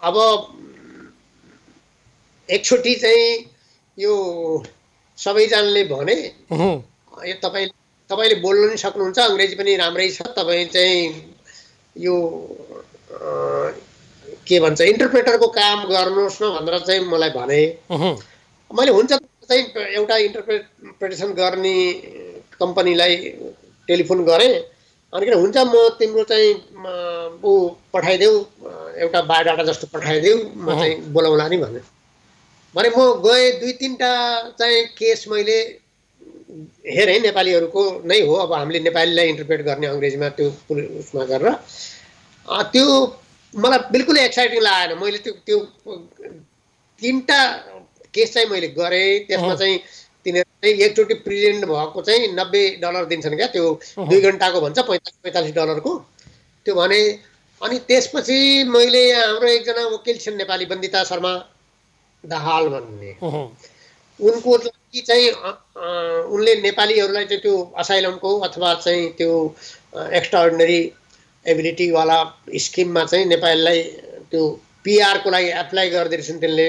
अब एकचोटि चाहिँ यो सबैजनाले भने यो तपाईँले बोल्न नि सक्नुहुन्छ, अङ्ग्रेजी पनि राम्रै छ, तपाईँ चाहिँ यो के भन्छ इन्टरप्रेटरको काम गर्नुहोस् न भनेर चाहिँ मलाई भने। मैले हुन्छ चाहिँ एउटा इन्टरप्रेटेसन गर्ने कम्पनीलाई टेलिफोन गरेँ। अनि किन हुन्छ म तिम्रो चाहिँ ऊ पठाइदेऊ, एउटा बायोडाटा जस्तो पठाइदेऊ, म चाहिँ बोलाउँला नि भने म गएँ। 2-3टा चाहिँ केस मैले हेरेँ, नेपालीहरूको नै हो। अब हामीले नेपालीलाई इन्टरप्रेट गर्ने अङ्ग्रेजीमा त्यो उसमा गरेर त्यो मलाई बिल्कुलै एक्साइटिङ लागेन। मैले त्यो 3टा केस चाहिँ मैले गरेँ। त्यसमा चाहिँ तिनीहरू चाहिँ एकचोटि प्रेजेन्ट भएको चाहिँ $90 दिन्छन् क्या, त्यो 2 घन्टाको भन्छ, $45 त्यो भने। अनि त्यसपछि मैले यहाँ हाम्रो एकजना वकिल छन् नेपाली, बन्दिता शर्मा दाहाल भन्ने, उनको लागि चाहिँ उनले नेपालीहरूलाई चाहिँ त्यो असाइलमको अथवा चाहिँ त्यो एक्स्ट्राअर्डिनरी एबिलिटीवाला स्किममा चाहिँ नेपालीलाई त्यो पिआरको लागि एप्लाई गरिदिएछन् त्यसले।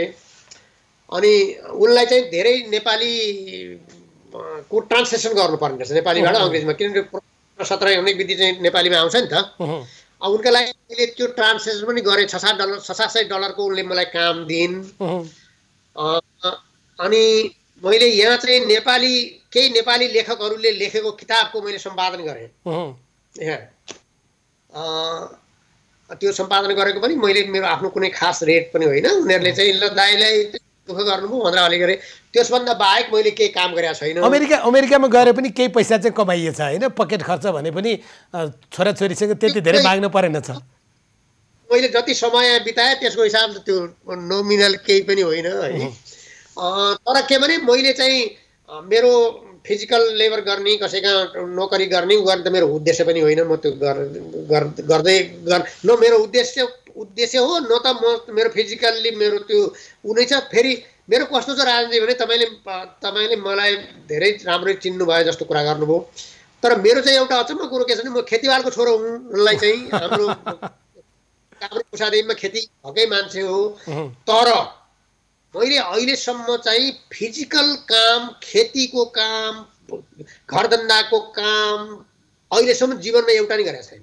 अनि उनलाई चाहिँ धेरै नेपाली को ट्रान्सलेसन गर्नुपर्ने रहेछ नेपालीबाट अङ्ग्रेजीमा, किनभने 17 अनेक विधि चाहिँ नेपालीमा आउँछ नि त। अब उनका लागि मैले त्यो ट्रान्सलेसन पनि गरेँ। $6-7 उनले मलाई काम दिइन्। अनि मैले यहाँ चाहिँ केही नेपाली लेखकहरूले लेखेको किताबको मैले सम्पादन गरेँ। त्यो सम्पादन गरेको पनि मैले मेरो आफ्नो कुनै खास रेट पनि होइन। उनीहरूले चाहिँ ल दाइलाई दुःख गर्नुभयो भनेर अलि गरेँ। त्यसभन्दा बाहेक मैले केही काम गरेको छैन। अमेरिकामा गएर पनि केही पैसा चाहिँ कमाइएछ होइन, पकेट खर्च भने पनि छोराछोरीसँग त्यति धेरै माग्नु परेन छ। मैले जति समय बिताएँ त्यसको हिसाबले त्यो नोमिनल केही पनि होइन है। तर के भने मैले चाहिँ मेरो फिजिकल लेबर गर्ने, कसैका नोकरी गर्ने त मेरो उद्देश्य पनि होइन। म त्यो गर्दै न मेरो उद्देश्य हो, न त मेरो फिजिकल्ली मेरो त्यो उनी छ। फेरि मेरो कस्तो छ राजनीति भने तपाईँले मलाई धेरै राम्रै चिन्नु भयो जस्तो कुरा गर्नुभयो। तर मेरो चाहिँ एउटा अचम्म कुरो के छ भने म खेतीबाडको छोरो हुँ। उनलाई चाहिँ हाम्रो कुसादेवीमा खेती भएकै मान्छे हो। तर मैले अहिलेसम्म चाहिँ फिजिकल काम, खेतीको काम, घरधन्दाको काम अहिलेसम्म जीवनमा एउटा नि गरेको छैन।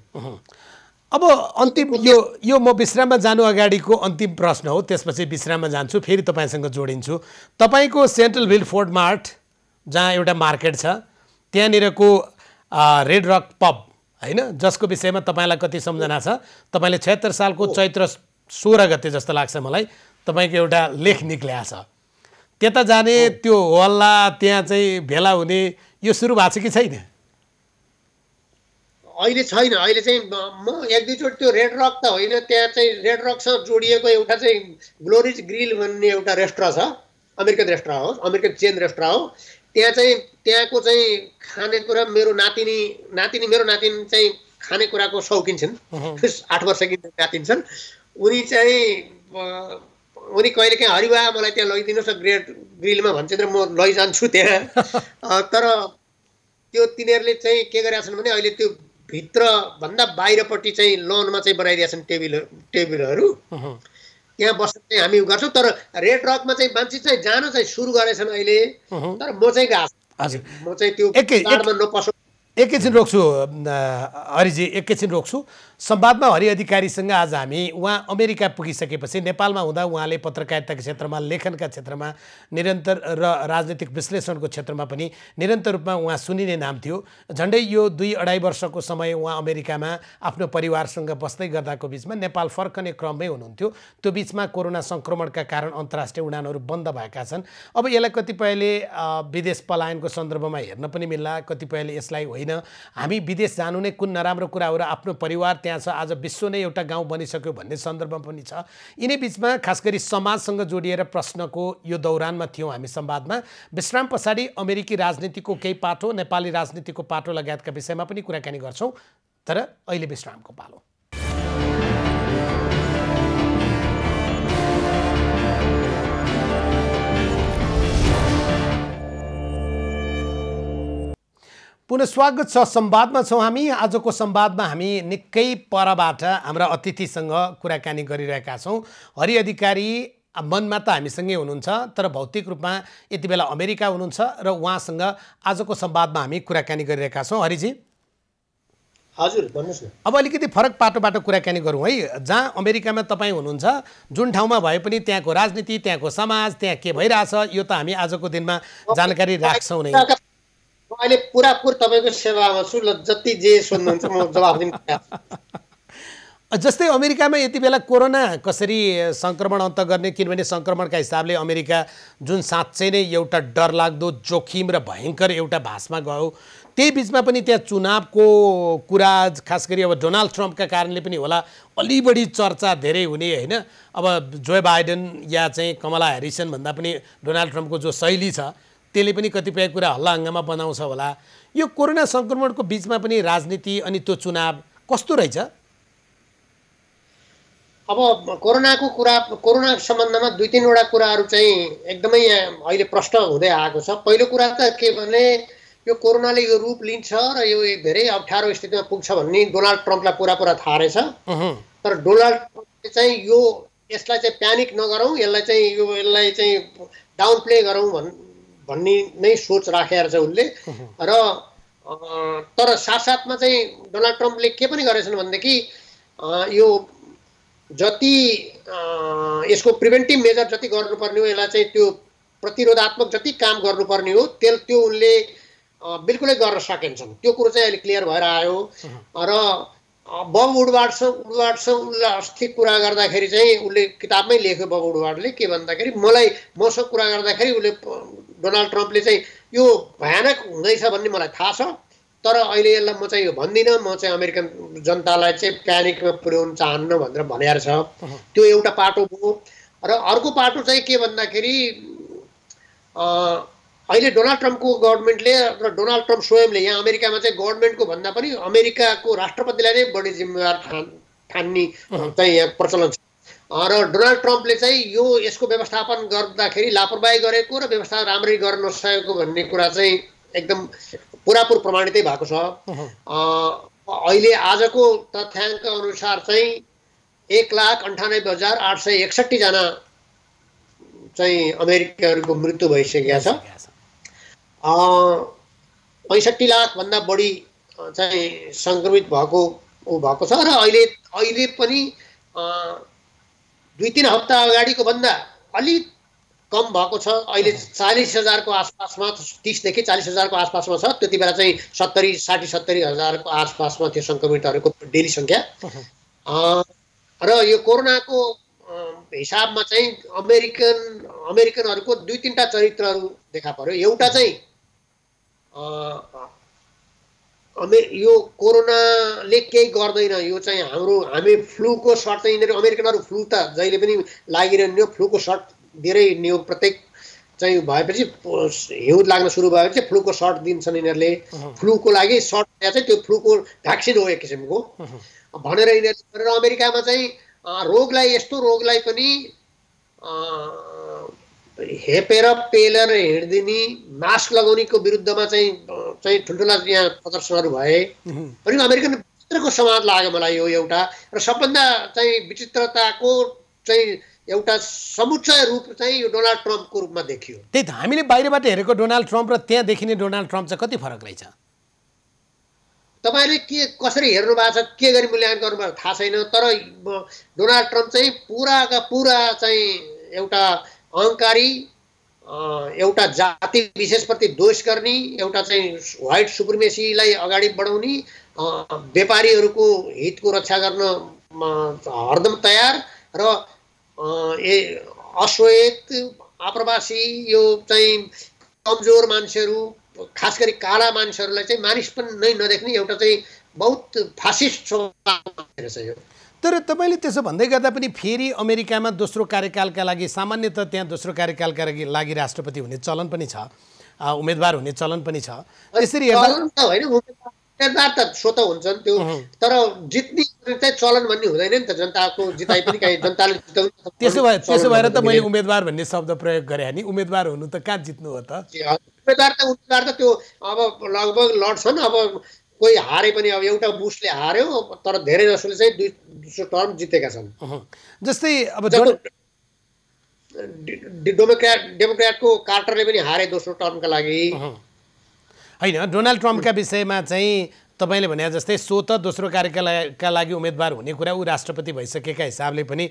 अब अन्तिम यो म विश्राममा जानु अगाडिको अन्तिम प्रश्न हो, त्यसपछि विश्राममा जान्छु, फेरि तपाईँसँग जोडिन्छु। तपाईँको सेन्ट्रल व्हिल फोर्ट मार्ट जहाँ एउटा मार्केट छ त्यहाँनिरको रेड रक पब होइन, जसको विषयमा तपाईँलाई कति सम्झना छ? तपाईँले 76 सालको चैत्र 16 गते जस्तो लाग्छ मलाई तपाईँको एउटा लेख निक्ल्या छ। त्यता जाने त्यो हल्ला, त्यहाँ चाहिँ भेला हुने यो सुरु भएको छ कि छैन? अहिले छैन। अहिले चाहिँ म 1-2 चोटि त्यो रेड रक त होइन, त्यहाँ चाहिँ रेड रकसँग जोडिएको एउटा चाहिँ ग्लोरिज ग्रिल भन्ने एउटा रेस्टुरेन्ट छ, अमेरिकन रेस्टुरेन्ट हो, अमेरिकन चेन रेस्टुरेन्ट हो। त्यहाँ चाहिँ त्यहाँको चाहिँ खानेकुरा मेरो नातिनी चाहिँ खानेकुराको शौकिन छन्। 8 वर्षकी नातिनी छन्। उनी कहिलेकाहीँ हरिबा मलाई त्यहाँ लैदिनुहोस् न ग्रेट ग्रिलमा भन्छ र म लैजान्छु त्यहाँ। तर त्यो तिनीहरूले चाहिँ के गरेका छन् भने अहिले त्यो भित्रभन्दा बाहिरपट्टि चाहिँ लनमा चाहिँ बनाइदिएका छन् टेबलहरू। त्यहाँ बस्न चाहिँ हामी गर्छौँ। तर रेड रकमा चाहिँ मान्छे चाहिँ जान चाहिँ सुरु गरेछन् अहिले। तर म चाहिँ गएको हजुर, म चाहिँ त्यो कार्डमा नपसौँ। एकैछिन रोक्छु हरिजी, एकैछिन रोक्छु। संवादमा हरि अधिकारीसँग आज हामी उहाँ अमेरिका पुगिसकेपछि नेपालमा हुँदा उहाँले पत्रकारिताको क्षेत्रमा, लेखनका क्षेत्रमा निरन्तर र राजनीतिक विश्लेषणको क्षेत्रमा पनि निरन्तर रूपमा उहाँ सुनिने नाम थियो। झन्डै यो 2-2.5 वर्षको समय उहाँ अमेरिकामा आफ्नो परिवारसँग बस्दै गर्दाको बिचमा नेपाल फर्कने क्रममै हुनुहुन्थ्यो। त्यो बिचमा कोरोना सङ्क्रमणका कारण अन्तर्राष्ट्रिय उडानहरू बन्द भएका छन्। अब यसलाई कतिपयले विदेश पलायनको सन्दर्भमा हेर्न पनि मिल्ला, कतिपयले यसलाई होइन हामी विदेश जानु नै कुन नराम्रो कुरा हो र आफ्नो परिवार त्यहाँ छ, आज विश्व नै एउटा गाउँ बनिसक्यो भन्ने सन्दर्भमा पनि छ। यिनै बिचमा खास गरी समाजसँग जोडिएर प्रश्नको यो दौरानमा थियौँ हामी संवादमा। विश्राम पछाडि अमेरिकी राजनीतिको केही पाटो, नेपाली राजनीतिको पाटो लगायतका विषयमा पनि कुराकानी गर्छौँ। तर अहिले विश्रामको पालो। पुनः स्वागत छ। संवादमा छौँ हामी। आजको संवादमा हामी निकै परबाट हाम्रा अतिथिसँग कुराकानी गरिरहेका छौँ। हरि अधिकारी मनमा त हामीसँगै हुनुहुन्छ, तर भौतिक रूपमा यति बेला अमेरिका हुनुहुन्छ र उहाँसँग आजको संवादमा हामी कुराकानी गरिरहेका छौँ। हरिजी हजुर भन्नुहोस् न। अब अलिकति फरक पाटोबाट कुराकानी गरौँ है। जहाँ अमेरिकामा तपाईँ हुनुहुन्छ, जुन ठाउँमा भए पनि त्यहाँको राजनीति, त्यहाँको समाज, त्यहाँ के भइरहेछ, यो त हामी आजको दिनमा जानकारी राख्छौँ नै। म अहिले पुरापुर तपाईँको सेवामा छु, ल जति जे सोध्नुहुन्छ म जवाफ दिन तयार छु। जस्तै अमेरिकामा यति बेला कोरोना कसरी सङ्क्रमण अन्त गर्ने, किनभने सङ्क्रमणका हिसाबले अमेरिका जुन साँच्चै नै एउटा डरलाग्दो जोखिम र भयङ्कर एउटा भासमा गयो, त्यही बिचमा पनि त्यहाँ चुनावको कुरा, खास गरी अब डोनाल्ड ट्रम्पका कारणले पनि होला, अलि बढी चर्चा धेरै हुने होइन। अब जो बाइडेन या चाहिँ कमला ह्यारिसन भन्दा पनि डोनाल्ड ट्रम्पको जो शैली छ त्यसले पनि कतिपय कुरा हल्ला हङ्गामा बनाउँछ होला। यो कोरोना सङ्क्रमणको बिचमा पनि राजनीति अनि त्यो चुनाव कस्तो रहेछ? अब कोरोना सम्बन्धमा 2-3वटा कुराहरू चाहिँ एकदमै अहिले प्रष्ट हुँदै आएको छ। पहिलो कुरा त के भने यो कोरोनाले यो रूप लिन्छ र यो धेरै अप्ठ्यारो स्थितिमा पुग्छ भन्ने डोनाल्ड ट्रम्पलाई पुरा थाहा रहेछ। तर डोनाल्ड ट्रम्पले चाहिँ यसलाई चाहिँ प्यानिक नगरौँ, यसलाई चाहिँ डाउन प्ले गरौँ भन्ने नै सोच राखेर चाहिँ उनले। र तर साथसाथमा चाहिँ डोनाल्ड ट्रम्पले के पनि गरेछन् भनेदेखि यो जति यसको प्रिभेन्टिभ मेजर जति गर्नुपर्ने हो, यसलाई चाहिँ त्यो प्रतिरोधात्मक जति काम गर्नुपर्ने हो त्यो उनले बिल्कुलै गर्न सकेन्छन्। त्यो कुरो चाहिँ अहिले क्लियर भएर आयो। र बब वुडवार्डसँग उसले अस्ति कुरा गर्दाखेरि चाहिँ उसले किताबमै लेख्यो, बब वुडवार्डले के भन्दाखेरि मसँग कुरा गर्दाखेरि उसले डोनाल्ड ट्रम्पले चाहिँ यो भयानक हुँदैछ भन्ने मलाई थाहा छ, तर अहिले यसलाई म चाहिँ यो भन्दिनँ, म चाहिँ अमेरिकन जनतालाई चाहिँ प्यानिकमा पुर्याउन चाहन्न भनेर भनेर छ। त्यो एउटा पाटो हो। र अर्को पाटो चाहिँ के भन्दाखेरि अहिले डोनाल्ड ट्रम्पको गभर्मेन्टले र डोनाल्ड ट्रम्प स्वयंले यहाँ अमेरिकामा चाहिँ गभर्मेन्टको भन्दा पनि अमेरिकाको राष्ट्रपतिलाई नै बढी जिम्मेवार ठान्ने चाहिँ यहाँ प्रचलन छ। र डोनाल्ड ट्रम्पले चाहिँ यसको व्यवस्थापन गर्दाखेरि लापरवाही गरेको र व्यवस्था राम्ररी गर्न नसकेको भन्ने कुरा चाहिँ एकदम पुरापुर प्रमाणितै भएको छ। अहिले आजको तथ्याङ्क अनुसार चाहिँ 1,98,861 जना चाहिँ अमेरिकीहरूको मृत्यु भइसकेका छ। 65 लाख भन्दा बढी चाहिँ सङ्क्रमित भएको छ। र अहिले पनि 2-3 हप्ता अगाडिको भन्दा अलिक कम भएको छ। अहिले 40,000को आसपासमा, 30 देखि 40,000को आसपासमा छ। त्यति बेला चाहिँ 60-70 हजारको आसपासमा थियो सङ्क्रमितहरूको डेली सङ्ख्या। र यो कोरोनाको हिसाबमा चाहिँ अमेरिकनहरूको 2-3टा चरित्रहरू देखा पर्यो। एउटा चाहिँ यो कोरोनाले केही गर्दैन, यो चाहिँ हामी फ्लूको सर्ट चाहिँ यिनीहरू अमेरिकनहरू फ्लू त जहिले पनि लागिरहने हो, फ्लूको सर्ट धेरै नियो प्रत्येक चाहिँ भएपछि हिउँ लाग्न सुरु भएपछि फ्लूको सर्ट दिन्छन् यिनीहरूले। फ्लूको लागि सर्ट चाहिँ त्यो फ्लूको भ्याक्सिन हो एक किसिमको भनेर यिनीहरूले। र अमेरिकामा चाहिँ यस्तो रोगलाई पनि हेपेर पेलेर हिँड्दिने, मास्क लगाउनेको विरुद्धमा चाहिँ ठुल्ठुला यहाँ प्रदर्शनहरू भए पनि अमेरिकन भित्रको समाज लाग्यो मलाई यो एउटा। र सबभन्दा चाहिँ विचित्रताको चाहिँ एउटा समुच्चय रूप चाहिँ यो डोनाल्ड ट्रम्पको रूपमा देखियो। त्यही त हामीले बाहिरबाट हेरेको डोनाल्ड ट्रम्प र त्यहाँ देखिने डोनाल्ड ट्रम्प चाहिँ कति फरक रहेछ? तपाईँले कसरी हेर्नु भएको छ, के गरी मूल्याङ्कन गर्नुभएको थाहा छैन। तर डोनाल्ड ट्रम्प चाहिँ पुराका पुरा चाहिँ एउटा अहङ्कारी, एउटा जाति विशेषप्रति द्वेष गर्ने, एउटा चाहिँ व्हाइट सुप्रिमेसीलाई अगाडि बढाउने, व्यापारीहरूको हितको रक्षा गर्न हरदम तयार र अश्वेत आप्रवासी यो चाहिँ कमजोर मान्छेहरू, खास गरी काला मान्छेहरूलाई चाहिँ मानिस पनि नै नदेख्ने एउटा चाहिँ बहुत फासिस्ट स्वभाव रहेछ यो। तर तपाईँले त्यसो भन्दै गर्दा पनि फेरि अमेरिकामा दोस्रो कार्यकालका लागि सामान्यतः त्यहाँ दोस्रो कार्यकालका लागि राष्ट्रपति हुने चलन पनि छ, उम्मेदवार हुने चलन पनि छ। त्यसरी हेर्दा होइन, उम्मेदवार त स्वत हुन्छन् त्यो, तर जित्ने चाहिँ चलन भन्ने हुँदैन नि त। जनताको जिताइ पनि कहीँ जनताले जिताउनु। त्यसो भएर त मैले उम्मेदवार भन्ने शब्द प्रयोग गरेँ नि। उम्मेदवार हुनु त कहाँ जित्नु हो त? उम्मेदवार त त्यो अब लगभग लड्छन्। अब कोही हारे पनि, अब एउटा बुशले हार्यो, तर धेरै जसोले चाहिँ दोस्रो टर्म जितेका छन्। जस्तै अब डेमोक्रेटको कार्टरले पनि हारे दोस्रो टर्मका लागि। होइन, डोनाल्ड ट्रम्पका विषयमा चाहिँ तपाईँले भने जस्तै स्वत दोस्रो कार्यकालका लागि उम्मेदवार हुने कुरा ऊ राष्ट्रपति भइसकेका हिसाबले पनि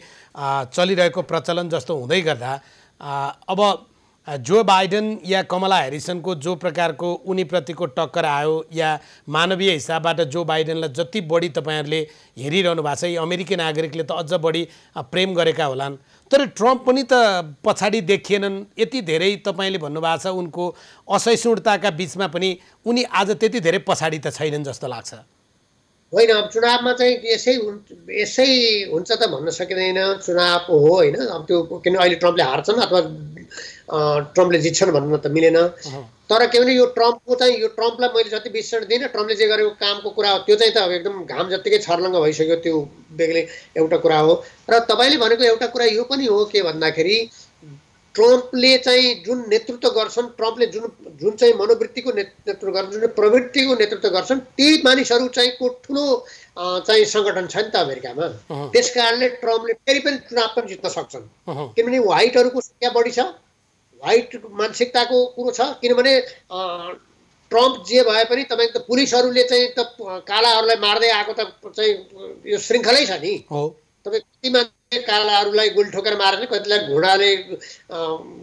चलिरहेको प्रचलन जस्तो हुँदै गर्दा अब जो बाइडेन या कमला ह्यारिसनको जो प्रकारको उनीप्रतिको टक्कर आयो या मानवीय हिसाबबाट जो बाइडेनलाई जति बढी तपाईँहरूले हेरिरहनु भएको छ, यी अमेरिकी नागरिकले त अझ बढी प्रेम गरेका होलान्, तर ट्रम्प पनि त पछाडि देखिएनन्। यति धेरै तपाईँले भन्नुभएको छ उनको असहिष्णुताका बिचमा पनि उनी आज त्यति धेरै पछाडि त छैनन् जस्तो लाग्छ। होइन, अब चुनावमा चाहिँ यसै हुन्छ त भन्न सकिँदैन, चुनाव हो होइन। अब त्यो किन अहिले ट्रम्पले हार्छन् अथवा ट्रम्पले जित्छन् भन्नु त मिलेन। तर के भने यो ट्रम्पलाई मैले जति विश्वास दिइनँ, ट्रम्पले जे गरेको कामको कुरा हो त्यो चाहिँ त अब एकदम घाम जत्तिकै छर्लङ्ग भइसक्यो, त्यो बेग्लै एउटा कुरा हो। र तपाईँले भनेको एउटा कुरा यो पनि हो के भन्दाखेरि ट्रम्पले चाहिँ जुन नेतृत्व गर्छन्, ट्रम्पले जुन चाहिँ मनोवृत्तिको नेतृत्व गर्छन्, जुन प्रवृत्तिको नेतृत्व गर्छन्, त्यही मानिसहरू चाहिँ को ठुलो चाहिँ सङ्गठन छ नि त अमेरिकामा। त्यस कारणले ट्रम्पले फेरि पनि चुनाव पनि जित्न सक्छन्, किनभने व्हाइटहरूको सङ्ख्या बढी छ, व्हाइट मानसिकताको कुरो छ। किनभने ट्रम्प जे भए पनि तपाईँको त पुलिसहरूले चाहिँ त कालाहरूलाई मार्दै आएको त चाहिँ यो श्रृङ्खलै छ नि। तपाईँ कति मान्छे कालाहरूलाई गोली ठोकेर मारेन, कतिलाई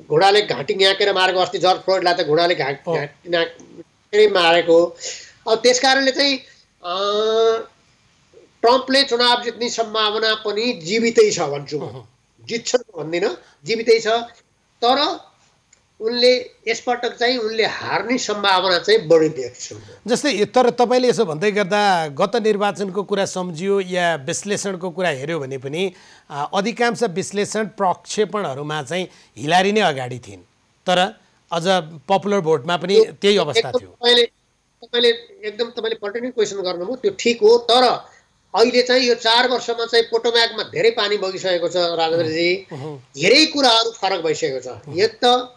घोडाले घाँटी न्याकेर मारेको। अस्ति जर्ज फ्लोइडलाई त घोडाले घाँटी मारेको। अब त्यस कारणले चाहिँ ट्रम्पले चुनाव जित्ने सम्भावना पनि जीवितै छ भन्छु म। जित्छन् भन्दिनँ, जीवितै छ। तर उनले यसपटक चाहिँ उनले हार्ने सम्भावना चाहिँ बढी देख्छन्। जस्तै तर तपाईँले यसो भन्दै गर्दा गत निर्वाचनको कुरा सम्झियो या विश्लेषणको कुरा हेऱ्यो भने पनि अधिकांश विश्लेषण प्रक्षेपणहरूमा चाहिँ हिलारी नै अगाडि थिइन्, तर अझ पपुलर भोटमा पनि त्यही अवस्था थियो। तपाईँले पर्टिनेन्ट क्वेसन गर्नुभयो, त्यो ठिक हो। तर अहिले चाहिँ यो 4 वर्षमा चाहिँ पोटोम्याकमा धेरै पानी बगिसकेको छ राजेन्द्रजी, धेरै कुराहरू फरक भइसकेको छ। एक त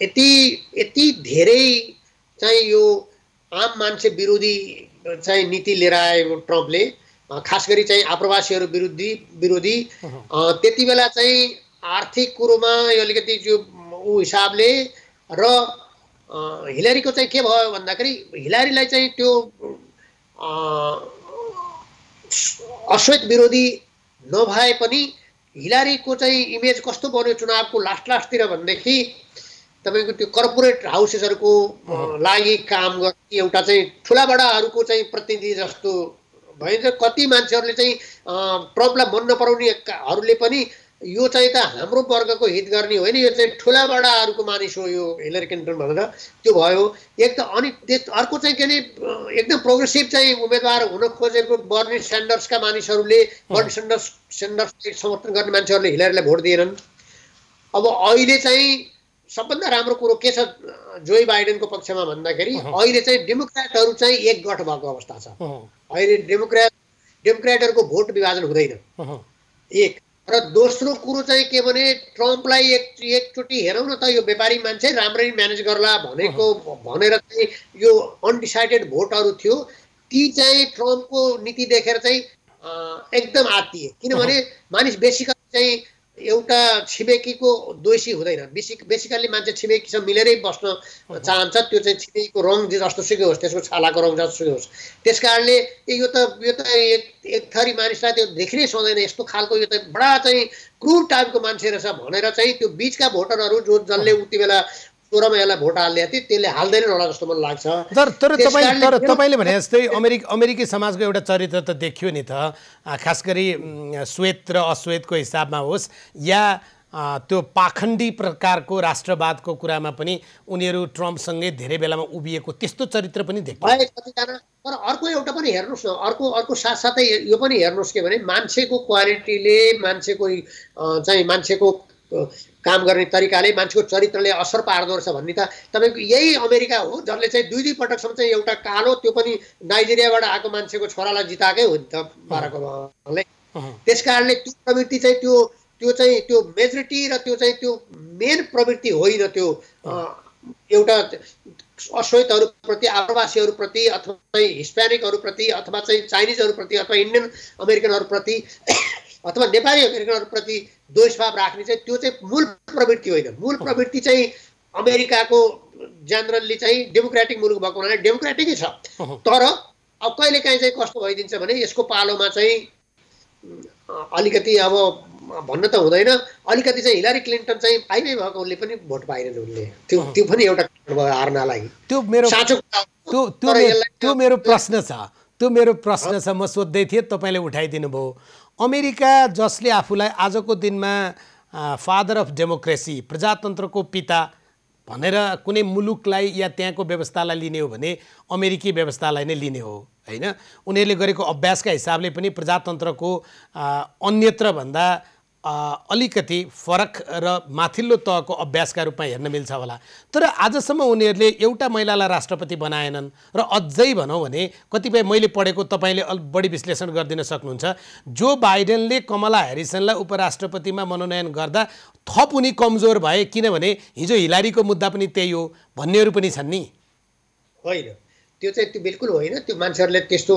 यति धेरै चाहिँ यो आम मान्छे विरोधी चाहिँ नीति लिएर आएको ट्रम्पले, खास गरी चाहिँ आप्रवासीहरू विरोधी त्यति बेला चाहिँ आर्थिक कुरोमा अलिकति जो ऊ हिसाबले। र हिलारीको चाहिँ के भयो भन्दाखेरि हिलारीलाई चाहिँ त्यो अश्वेत विरोधी नभए पनि हिलारीको चाहिँ इमेज कस्तो बन्यो चुनावको लास्टतिर भनेदेखि तपाईँको त्यो कर्पोरेट हाउसेसहरूको लागि काम गर्ने एउटा चाहिँ ठुला बडाहरूको चाहिँ प्रतिनिधि जस्तो भइन्छ। कति मान्छेहरूले चाहिँ ट्रम्पलाई मन नपराउनेहरूले पनि यो चाहिँ त हाम्रो वर्गको हित गर्ने होइन, यो चाहिँ ठुला बडाहरूको मानिस हो यो हिलरी क्लिन्टन भनेर त्यो भयो एक त। अनि अर्को चाहिँ के अरे एकदम प्रोग्रेसिभ चाहिँ उम्मेदवार हुन खोजेको बर्नी स्यान्डर्सका मानिसहरूले, बर्नी स्यान्डर्सलाई समर्थन गर्ने मान्छेहरूले हिलरीलाई भोट दिएनन्। अब अहिले चाहिँ सबभन्दा राम्रो कुरो के छ जो बाइडेनको पक्षमा भन्दाखेरि अहिले चाहिँ डेमोक्रेटहरू चाहिँ एकगठ भएको अवस्था छ। अहिले डेमोक्रेटहरूको भोट विभाजन हुँदैन, एक। र दोस्रो कुरो चाहिँ के भने ट्रम्पलाई एकचोटि हेरौँ न त, यो व्यापारी मान्छे राम्ररी म्यानेज गर्ला भनेर चाहिँ यो अनडिसाइडेड भोटहरू थियो, ती चाहिँ ट्रम्पको नीति देखेर चाहिँ एकदम आत्तिए। किनभने मानिस बेसिकली चाहिँ एउटा छिमेकीको दोषी हुँदैन, बेसिकल्ली मान्छे छिमेकीसँग मिलेरै बस्न चाहन्छ। त्यो चाहिँ छिमेकीको रङ जस्तोसुकै होस्, त्यसको छालाको रङ जस्तोसुकै होस्। त्यस कारणले यो त एक थरी मानिसलाई त्यो देखिनै सक्दैन, यस्तो खालको यो त बडा चाहिँ क्रुर टाइपको मान्छे रहेछ भनेर चाहिँ त्यो बिचका भोटरहरू जसले उति बेला 16मा यसलाई भोट हाल्ने थियो त्यसले हाल्दैन होला जस्तो मलाई लाग्छ। तर तपाईँले भने जस्तै अमेरिकी समाजको एउटा चरित्र त देखियो नि त, खास गरी श्वेत र अश्वेतको हिसाबमा होस् या त्यो पाखण्डी प्रकारको राष्ट्रवादको कुरामा पनि उनीहरू ट्रम्पसँगै धेरै बेलामा उभिएको त्यस्तो चरित्र पनि देखियो कतिजना। तर अर्को एउटा पनि हेर्नुहोस् न, अर्को साथसाथै यो पनि हेर्नुहोस् के भने मान्छेको क्वालिटीले, मान्छेको काम गर्ने तरिकाले, मान्छेको चरित्रले असर पार्दो रहेछ भन्ने त तपाईँको यही अमेरिका हो जसले चाहिँ दुई पटकसम्म चाहिँ एउटा कालो, त्यो पनि नाइजेरियाबाट आएको मान्छेको छोरालाई जिताएकै हो नि त बाराक ओबामाले। त्यस कारणले त्यो प्रवृत्ति चाहिँ त्यो मेजोरिटी र त्यो चाहिँ त्यो मेन प्रवृत्ति होइन। त्यो एउटा अश्वेतहरूप्रति, आप्रवासीहरूप्रति अथवा हिस्प्यानिकहरूप्रति अथवा चाहिँ चाइनिजहरूप्रति अथवा इन्डियन अमेरिकनहरूप्रति अथवा नेपाली अमेरिकनहरूप्रति द्वेषभाव राख्ने चाहिँ त्यो चाहिँ मूल प्रवृत्ति होइन। मूल प्रवृत्ति चाहिँ अमेरिकाको जेनरली चाहिँ डेमोक्रेटिक मुलुक भएको हुनाले डेमोक्रेटिकै छ। तर अब कहिलेकाहीँ चाहिँ कस्तो भइदिन्छ भने यसको पालोमा चाहिँ अलिकति अब भन्न त हुँदैन, अलिकति चाहिँ हिलारी क्लिन्टन चाहिँ आइमै भएकोले पनि भोट पाएनन् उनले। त्यो पनि एउटा कारण भयो हार्नलाई। त्यो मेरो प्रश्न छ, म सोध्दै थिएँ, तपाईँले उठाइदिनु भयो। अमेरिका जसले आफूलाई आजको दिनमा फादर अफ डेमोक्रेसी, प्रजातन्त्रको पिता भनेर कुनै मुलुकलाई या त्यहाँको व्यवस्थालाई लिने हो भने अमेरिकी व्यवस्थालाई नै लिने हो हैन। उनीहरूले गरेको अभ्यासका हिसाबले पनि प्रजातन्त्रको अन्यत्र भन्दा अलिकति फरक र माथिल्लो तहको अभ्यासका रूपमा हेर्न मिल्छ होला। तर आजसम्म उनीहरूले एउटा महिलालाई राष्ट्रपति बनाएनन् र अझै भनौँ भने कतिपय मैले पढेको, तपाईँले बढी विश्लेषण गरिदिन सक्नुहुन्छ, जो बाइडेनले कमला ह्यारिसनलाई उपराष्ट्रपतिमा मनोनयन गर्दा थप उनी कमजोर भए, किनभने हिजो हिलारीको मुद्दा पनि त्यही हो भन्नेहरू पनि छन् नि। होइन, त्यो चाहिँ त्यो बिल्कुल होइन। त्यो मान्छेहरूले त्यस्तो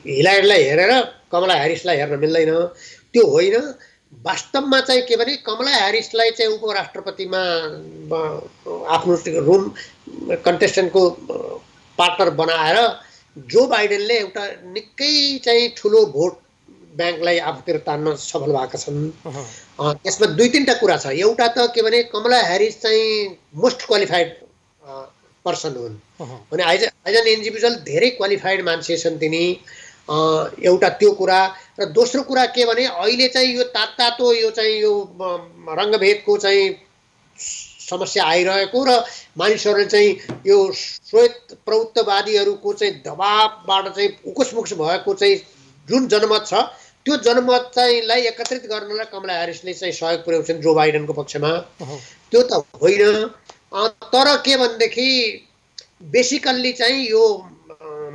हिलारीलाई हेरेर कमला ह्यारिसलाई हेर्न मिल्दैन, त्यो होइन। वास्तवमा चाहिँ के भने कमला ह्यारिसलाई चाहिँ उपराष्ट्रपतिमा आफ्नो रुम कन्टेस्टेन्टको पार्टनर बनाएर जो बाइडेनले एउटा निकै चाहिँ ठुलो भोट ब्याङ्कलाई आफूतिर तान्न सफल भएका छन्। त्यसमा दुई तिनवटा कुरा छ। एउटा त के भने कमला ह्यारिस चाहिँ मोस्ट क्वालिफाइड पर्सन हुन् भने एज एन इन्डिभिजुअल धेरै क्वालिफाइड मान्छे छन् तिनी। एउटा त्यो कुरा र दोस्रो कुरा के भने अहिले चाहिँ यो तातो यो चाहिँ यो रङ्गभेदको चाहिँ समस्या आइरहेको र मानिसहरूले चाहिँ यो श्वेत प्रभुत्ववादीहरूको चाहिँ दबाबबाट चाहिँ उकुसमुकुस भएको चाहिँ जुन जनमत छ, त्यो जनमत चाहिँ लाई एकत्रित गर्नलाई कमला ह्यारिसले चाहिँ सहयोग पुर्याउँछन् जो बाइडेनको पक्षमा। त्यो त होइन। तर के भनेदेखि बेसिकल्ली चाहिँ यो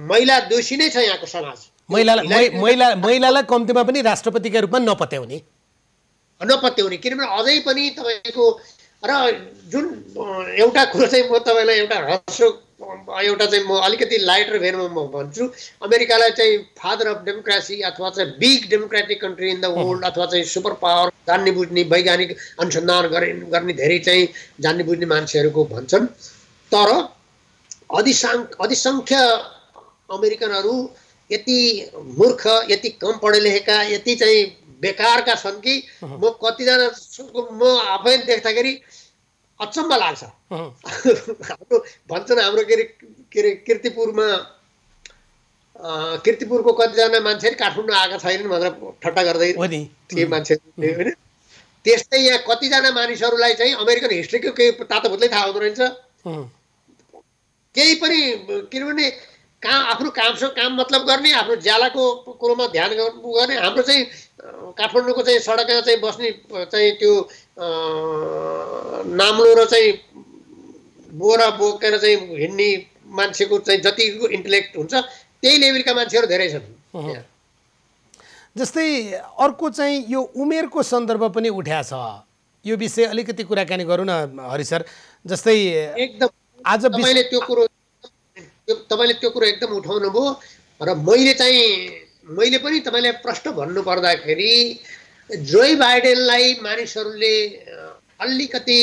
महिला दोषी नै छ यहाँको समाज। महिलालाई कम्तीमा पनि राष्ट्रपतिका रूपमा नपत्याउने, किनभने अझै पनि तपाईँको र जुन एउटा कुरो चाहिँ म तपाईँलाई एउटा चाहिँ म अलिकति लाइटर भेनमा म भन्छु, अमेरिकालाई चाहिँ फादर अफ डेमोक्रेसी अथवा चाहिँ big democratic country in the world अथवा चाहिँ सुपर पावर जान्ने बुझ्ने वैज्ञानिक अनुसन्धान गर्ने धेरै चाहिँ जान्ने बुझ्ने मान्छेहरूको भन्छन्। तर अधिसङ्ख्य अमेरिकनहरू यति मूर्ख, यति कम पढे लेखेका, यति चाहिँ बेकारका छन् कि म कतिजना म आफै देख्दाखेरि अचम्म लाग्छ। हाम्रो भन्छन् हाम्रो के अरे किर्तिपुरको कतिजना मान्छेहरू काठमाडौँ आएका छैनन् भनेर ठट्टा गर्दै थिए मान्छेहरू होइन। त्यस्तै यहाँ कतिजना मानिसहरूलाई चाहिँ अमेरिकन हिस्ट्रीको केही तातो भुत्लै थाहा हुँदो रहेछ केही पनि। किनभने आफ्नो कामसँग काम मतलब गर्ने, आफ्नो ज्यालाको कुरोमा ध्यान गर्ने। हाम्रो चाहिँ काठमाडौँको चाहिँ सडकमा चाहिँ बस्ने चाहिँ त्यो नाम्लो र चाहिँ बोरा बोकेर चाहिँ हिँड्ने मान्छेको चाहिँ जतिको इन्टेलेक्ट हुन्छ त्यही लेभलका मान्छेहरू धेरै छन्। जस्तै अर्को चाहिँ यो उमेरको सन्दर्भ पनि उठ्या छ, यो विषय अलिकति कुराकानी गरौँ न हरि सर। जस्तै एकदम आज तपाईँले त्यो कुरो एकदम उठाउनु भयो र मैले पनि तपाईँलाई प्रश्न भन्नु पर्दाखेरि जो बाइडेनलाई मानिसहरूले अलिकति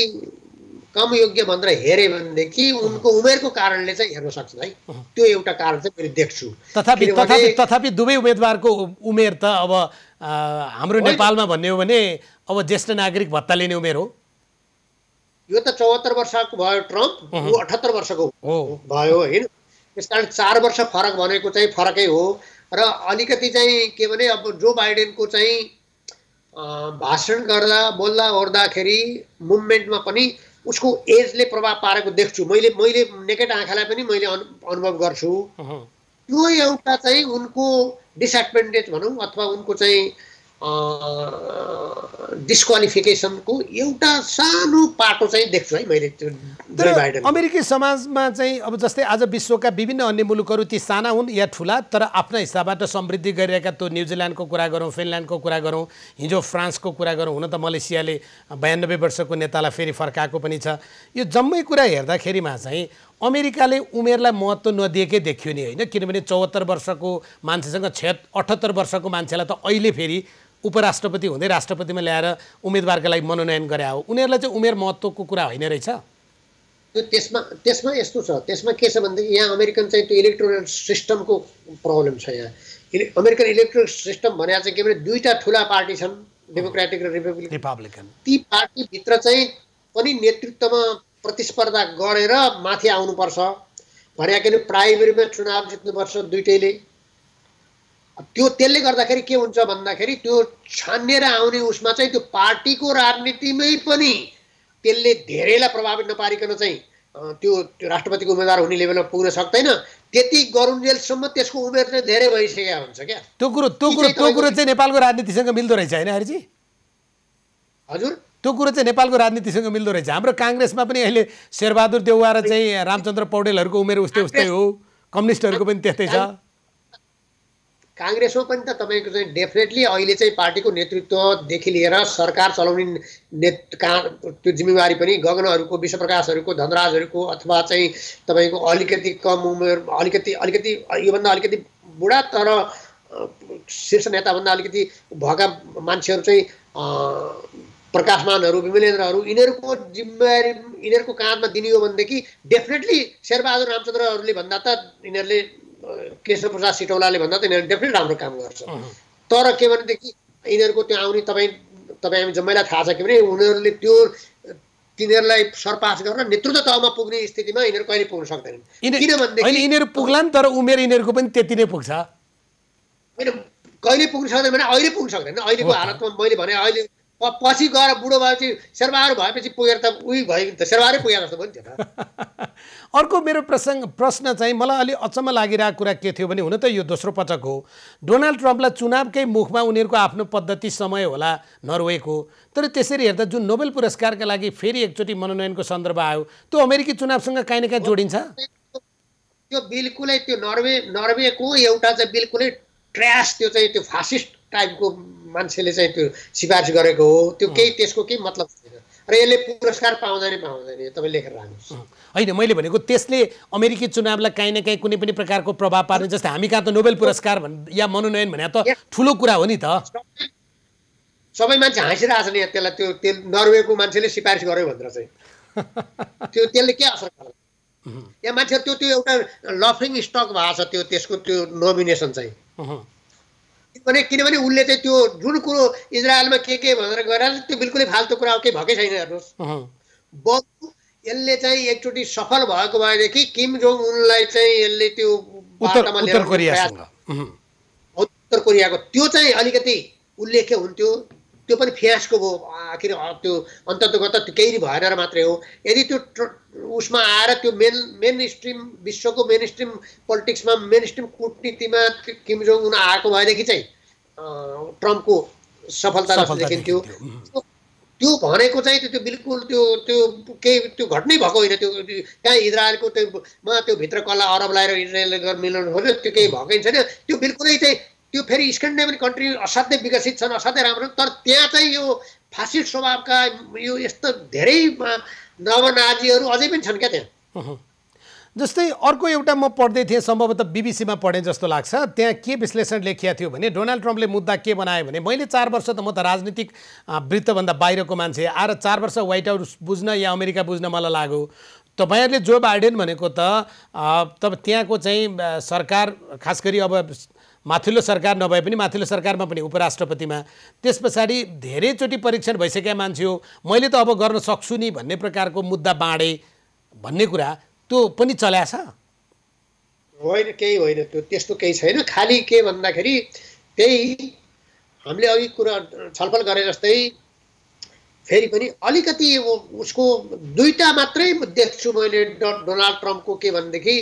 कम योग्य भनेर हेरे भनेदेखि उनको उमेरको कारणले चाहिँ हेर्न सक्छन् है। त्यो एउटा कारण चाहिँ मैले देख्छु। तथापि दुवै उम्मेदवारको उमेर त अब हाम्रो नेपालमा भन्ने हो भने अब ज्येष्ठ नागरिक भत्ता लिने उमेर हो। यो त 74 वर्षको भयो ट्रम्प, ऊ 78 वर्षको भयो होइन। त्यसकारण 4 वर्ष फरक भनेको चाहिँ फरकै हो। र अलिकति चाहिँ के भने अब जो बाइडेनको चाहिँ भाषण गर्दा बोल्दा ओर्दाखेरि मुभमेन्टमा पनि उसको एजले प्रभाव पारेको देख्छु मैले नेकेट आँखालाई पनि मैले अनुभव गर्छु। त्यो एउटा चाहिँ उनको डिसएडभान्टेज भनौँ अथवा उनको चाहिँ डिस्क्वालिफिकेसनको एउटा सानो पाटो चाहिँ देख्छु है मैले। अमेरिकी समाजमा चाहिँ अब जस्तै आज विश्वका विभिन्न अन्य मुलुकहरू ती साना हुन् या ठुला तर आफ्ना हिसाबबाट समृद्धि गरिरहेका, त्यो न्युजिल्यान्डको कुरा गरौँ, फिनल्यान्डको कुरा गरौँ, हिजो फ्रान्सको कुरा गरौँ, हुन त मलेसियाले 92 वर्षको नेतालाई फेरि फर्काएको पनि छ। यो जम्मै कुरा हेर्दाखेरिमा चाहिँ अमेरिकाले उमेरलाई महत्त्व नदिएकै देखियो नि होइन। किनभने 74 वर्षको मान्छेसँग 78 वर्षको मान्छेलाई त अहिले फेरि उपराष्ट्रपति हुँदै राष्ट्रपतिमा ल्याएर उम्मेदवारका लागि मनोनयन गरे हो। उनीहरूलाई चाहिँ उमेर महत्त्वको कुरा होइन रहेछ। त्यो त्यसमा त्यसमा यस्तो छ, त्यसमा के छ भनेदेखि यहाँ अमेरिकन चाहिँ त्यो इलेक्टोरल सिस्टमको प्रब्लम छ। यहाँ अमेरिकन इलेक्टोरल सिस्टम भने चाहिँ के भने दुईटा ठुला पार्टी छन्, डेमोक्रेटिक र रिपब्लिकन। ती पार्टीभित्र चाहिँ पनि नेतृत्वमा प्रतिस्पर्धा गरेर माथि आउनुपर्छ भने किन प्राइमेरीमा चुनाव जित्नुपर्छ दुईटैले। त्यो त्यसले गर्दाखेरि के हुन्छ भन्दाखेरि त्यो छानिएर आउने उसमा चाहिँ त्यो पार्टीको राजनीतिमै पनि त्यसले धेरैलाई प्रभावित नपारिकन चाहिँ त्यो राष्ट्रपतिको उम्मेदवार हुने लेभलमा पुग्न सक्दैन। त्यति गरुन्जेलसम्म त्यसको उमेर चाहिँ धेरै भइसकेको हुन्छ क्या। त्यो कुरो चाहिँ नेपालको राजनीतिसँग मिल्दो रहेछ होइन हरिजी? हजुर, त्यो कुरो चाहिँ नेपालको राजनीतिसँग मिल्दो रहेछ। हाम्रो काङ्ग्रेसमा पनि अहिले शेरबहादुर देउवा र चाहिँ रामचन्द्र पौडेलहरूको उमेर उस्तै हो, कम्युनिस्टहरूको पनि त्यस्तै छ। काङ्ग्रेसमा पनि त तपाईँको चाहिँ डेफिनेटली अहिले चाहिँ पार्टीको नेतृत्वदेखि लिएर सरकार चलाउने त्यो जिम्मेवारी पनि गगनहरूको, विश्वप्रकाशहरूको, धनराजहरूको अथवा चाहिँ तपाईँको अलिकति कम उमेर, अलिकति योभन्दा अलिकति बुढा तर शीर्ष नेताभन्दा अलिकति भएका मान्छेहरू चाहिँ प्रकाशमानहरू, विमलेन्द्रहरू, यिनीहरूको जिम्मेवारी यिनीहरूको काँधमा दिने हो भनेदेखि डेफिनेटली शेरबहादुर रामचन्द्रहरूले भन्दा त यिनीहरूले कृष्णप्रसाद सिटौलाले भन्दा त यिनीहरूले डेफिनेट राम्रो काम गर्छ। तर के भनेदेखि यिनीहरूको त्यो आउने तपाईँ हामी जम्मैलाई थाहा छ के भने उनीहरूले तिनीहरूलाई सरपास गरेर नेतृत्व तहमा पुग्ने स्थितिमा यिनीहरू कहिले पुग्न सक्दैनन्। किनभनेदेखि यिनीहरू पुग्लान् तर उमेर यिनीहरूको पनि त्यति नै पुग्छ। होइन, कहिले पुग्न सक्दैन भने अहिले पुग्न सक्दैन। अहिलेको हालतमा मैले भने अहिले पछि गएर बुढो भएपछि शेरबहादुर भएपछि पुगेर त उही भयो नि त, शेरबहादुरै पुगे जस्तो भयो नि त। अर्को मेरो प्रश्न चाहिँ मलाई अलि अचम्म लागिरहेको कुरा के थियो भने, हुन त यो दोस्रो पटक हो डोनाल्ड ट्रम्पलाई चुनावकै मुखमा उनीहरूको आफ्नो पद्धति समय होला नर्वेको, तर त्यसरी हेर्दा जुन नोबेल पुरस्कारका लागि फेरि एकचोटि मनोनयनको सन्दर्भ आयो त्यो अमेरिकी चुनावसँग काहीँ न काहीँ जोडिन्छ। त्यो बिल्कुलै त्यो नर्वेको एउटा चाहिँ बिल्कुलै ट्र्यास, त्यो चाहिँ त्यो फासिस्ट टाइपको मान्छेले चाहिँ त्यो सिफारिस गरेको हो। त्यो केही त्यसको केही मतलब छैन र यसले पुरस्कार पाउँदैन तपाईँ लेखेर राख्नुहोस्। होइन, मैले भनेको त्यसले अमेरिकी चुनावलाई काहीँ न काहीँ कुनै पनि प्रकारको प्रभाव पार्ने, जस्तै हामी कहाँ त नोबेल पुरस्कार या मनोनयन भने त ठुलो कुरा हो नि त। सबै मान्छे हाँसिरहेछ नि त्यसलाई, त्यो नर्वेको मान्छेले सिफारिस गर्यो भनेर चाहिँ त्यसले के असर गर्छ? यहाँ मान्छेहरू त्यो एउटा लफिङ स्टक भएको छ त्यसको त्यो नोमिनेसन चाहिँ। किनभने उसले चाहिँ त्यो जुन कुरो इजरायलमा के भनेर गरेर त्यो बिल्कुलै फाल्तु कुरा हो, केही भएकै छैन। हेर्नुहोस्, बरु यसले चाहिँ एकचोटि सफल भएको भएदेखि किम जोङ उनलाई चाहिँ यसले त्यो उत्तर कोरियाको त्यो चाहिँ अलिकति उल्लेख्य हुन्थ्यो। त्यो पनि फियास्को भयो आखिर। त्यो अन्ततगत केही भएन मात्रै हो। यदि त्यो उसमा आएर त्यो मेन स्ट्रिम, विश्वको मेन स्ट्रिम पोलिटिक्समा, मेन स्ट्रिम कूटनीतिमा किम जोङ उन आएको भएदेखि चाहिँ ट्रम्पको सफलता जस्तो देखिन्थ्यो। त्यो भनेको चाहिँ त्यो बिल्कुल त्यो केही त्यो घट्नै भएको होइन। त्यो कहाँ इजरायलको त्यो भित्र कसलाई अरब लाएर इजरायलले गरेर मिलाउनु खोज्यो, त्यो केही भएकै छैन। त्यो बिल्कुलै चाहिँ त्यो फेरि स्क्यान्डिनेभियन कन्ट्री असाध्यै विकसित छन्, असाध्यै राम्रो, तर त्यहाँ चाहिँ यो फासिस्ट स्वभावका यो यस्तो धेरै नवनाजीहरू अझै पनि छन् क्या त्यहाँ। जस्तै अर्को एउटा म पढ्दै थिएँ, सम्भवतः बीबीसीमा पढेँ जस्तो लाग्छ, त्यहाँ के विश्लेषण लेखिया थियो भने डोनाल्ड ट्रम्पले मुद्दा के बनायो भने, मैले 4 वर्ष त म त राजनीतिक वृत्तभन्दा बाहिरको मान्छे, आएर 4 वर्ष व्हाइट हाउस बुझ्न या अमेरिका बुझ्न मलाई लाग्यो। तपाईँहरूले जो बाइडेन भनेको त तब त्यहाँको चाहिँ सरकार, खास गरी अब माथिल्लो सरकार नभए पनि माथिल्लो सरकारमा पनि उपराष्ट्रपतिमा त्यस पछाडि धेरैचोटि परीक्षण भइसकेका मान्छे हो, मैले त अब गर्न सक्छु नि भन्ने प्रकारको मुद्दा बाँडे भन्ने कुरा त्यो पनि चल्याछ? होइन, केही होइन, त्यो त्यस्तो केही छैन। खालि के भन्दाखेरि त्यही हामीले अघि कुरा छलफल गरे जस्तै फेरि पनि अलिकति उसको दुईटा मात्रै देख्छु मैले डोनाल्ड ट्रम्पको। के भनेदेखि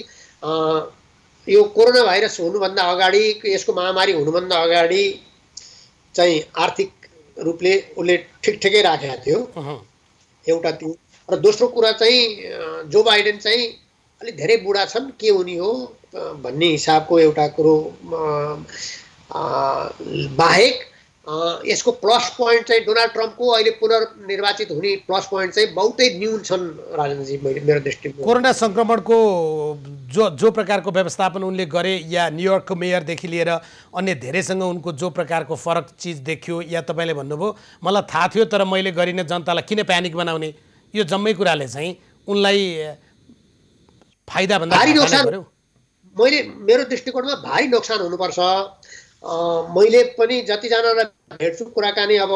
यो कोरोना भाइरस हुनुभन्दा अगाडि, यसको महामारी हुनुभन्दा अगाडि चाहिँ आर्थिक रूपले उसले ठिकठिकै राखेको थियो, एउटा त्यो। र दोस्रो कुरा चाहिँ जो बाइडेन चाहिँ अलिक धेरै बुढा छन्, के हुने हो भन्ने हिसाबको एउटा कुरो बाहेक यसको प्लस पोइन्ट चाहिँ डोनाल्ड ट्रम्पको अहिले पुनर्निर्वाचित हुने प्लस पोइन्ट चाहिँ बहुतै न्यून छन् राजेन्द्रजी मेरो दृष्टिमा। कोरोना संक्रमणको जो प्रकारको व्यवस्थापन उनले गरे, या न्युयोर्कको मेयरदेखि लिएर अन्य धेरैसँग उनको जो प्रकारको फरक चिज देखियो, या तपाईँले भन्नुभयो मलाई थाहा थियो तर मैले गरिनँ, जनतालाई किन प्यानिक बनाउने, यो जम्मै कुराले चाहिँ उनलाई फाइदाभन्दा भारी घाटा नै नोक्सान गर्यो। मेरो दृष्टिकोणमा भारी नोक्सान हुनुपर्छ। मैले पनि जतिजनालाई भेट्छु कुराकानी अब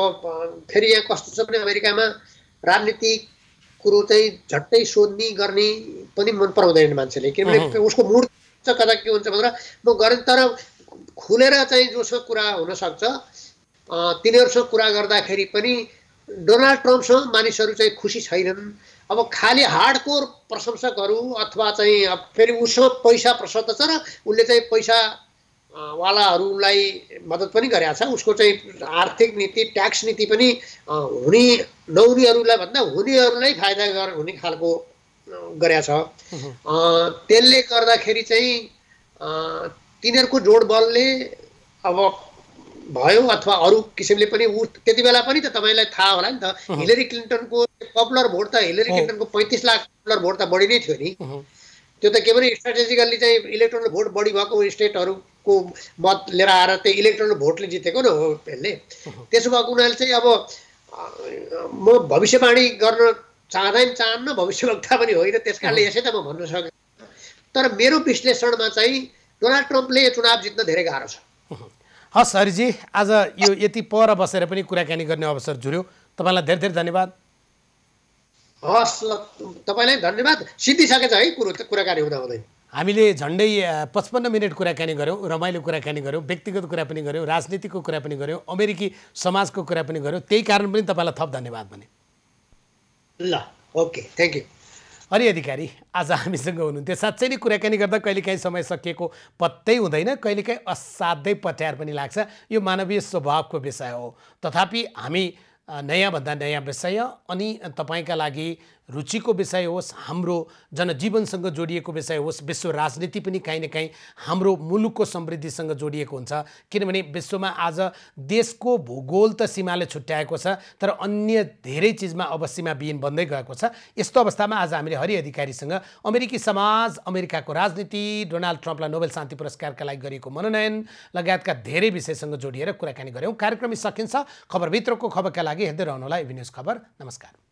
फेरि यहाँ कस्तो छ भने अमेरिकामा राजनीतिक कुरो चाहिँ झट्टै सोध्ने गर्ने पनि मन पराउँदैन मान्छेले, किनभने उसको मुड कता के हुन्छ भनेर म गरेँ। तर खुलेर चाहिँ जोसँग कुरा हुनसक्छ तिनीहरूसँग कुरा गर्दाखेरि पनि डोनाल्ड ट्रम्पसँग मानिसहरू चाहिँ खुसी छैनन्। अब खालि हार्डकोर प्रशंसकहरू अथवा चाहिँ फेरि उसँग पैसा प्रशस्त छ र उसले चाहिँ पैसा वालाहरूलाई मद्दत पनि गरेका छ। उसको चाहिँ आर्थिक नीति ट्याक्स नीति पनि हुने नहुनेहरूलाई भन्दा हुनेहरूलाई फाइदा हुने खालको गरेका छ। त्यसले गर्दाखेरि चाहिँ तिनीहरूको जोडबलले अब भयो अथवा अरू किसिमले पनि त्यति बेला पनि त तपाईँलाई थाहा होला नि त हिलेरी क्लिन्टनको पपुलर भोट त हिलेरी क्लिन्टनको 35 लाख पपुलर भोट त बढी नै थियो नि। त्यो त के भने स्ट्राटेजिकल्ली चाहिँ इलेक्ट्रोनल भोट बढी भएको स्टेटहरूको मत लिएर आएर त्यो इलेक्ट्रोनल भोटले जितेको न हो यसले। त्यसो भएको हुनाले चाहिँ अब म भविष्यवाणी गर्न चाहन्न, भविष्यवक्ता पनि होइन, त्यस कारणले यसै त म भन्न सक्दिनँ। तर मेरो विश्लेषणमा चाहिँ डोनाल्ड ट्रम्पले चुनाव जित्न धेरै गाह्रो छ। हस् हरिजी, आज यो यति पर बसेर पनि कुराकानी गर्ने अवसर जुर्यो। तपाईँलाई धेरै धेरै धन्यवाद। हस् तपाईँलाई धन्यवाद। सिद्धिसकेछ है कुराकानी हुँदाहुँदै। हामीले झन्डै 55 मिनट कुराकानी गऱ्यौँ, रमाइलो कुराकानी गऱ्यौँ, व्यक्तिगत कुरा पनि गऱ्यौँ, राजनीतिको कुरा पनि गऱ्यौँ, अमेरिकी समाजको कुरा पनि गऱ्यौँ। त्यही कारण पनि तपाईँलाई थप धन्यवाद भने। ल ओके, थ्याङ्क यू। हरि अधिकारी आज हामीसँग हुनुहुन्थ्यो। साँच्चै नै कुराकानी गर्दा कहिलेकाहीँ समय सकिएको पत्तै हुँदैन, कहिलेकाहीँ असाध्यै पठ्यार पनि लाग्छ। यो मानवीय स्वभावको विषय हो। तथापि हामी नयाँभन्दा नयाँ विषय अनि तपाईँका लागि रुचिको विषय होस्, हाम्रो जनजीवनसँग जोडिएको विषय होस्, विश्व राजनीति पनि काहीँ न काहीँ हाम्रो मुलुकको समृद्धिसँग जोडिएको हुन्छ। किनभने विश्वमा आज देशको भूगोल त सीमाले छुट्याएको छ, तर अन्य धेरै चिजमा अब सीमाविहीन बन्दै गएको छ। यस्तो अवस्थामा आज हामीले हरि अधिकारीसँग अमेरिकी समाज, अमेरिकाको राजनीति, डोनाल्ड ट्रम्पलाई नोबेल शान्ति पुरस्कारका लागि गरिएको मनोनयन लगायतका धेरै विषयसँग जोडिएर कुराकानी गऱ्यौँ। कार्यक्रम सकिन्छ। खबरभित्रको खबरका लागि हेर्दै रहनुहोला एबी न्युज खबर। नमस्कार।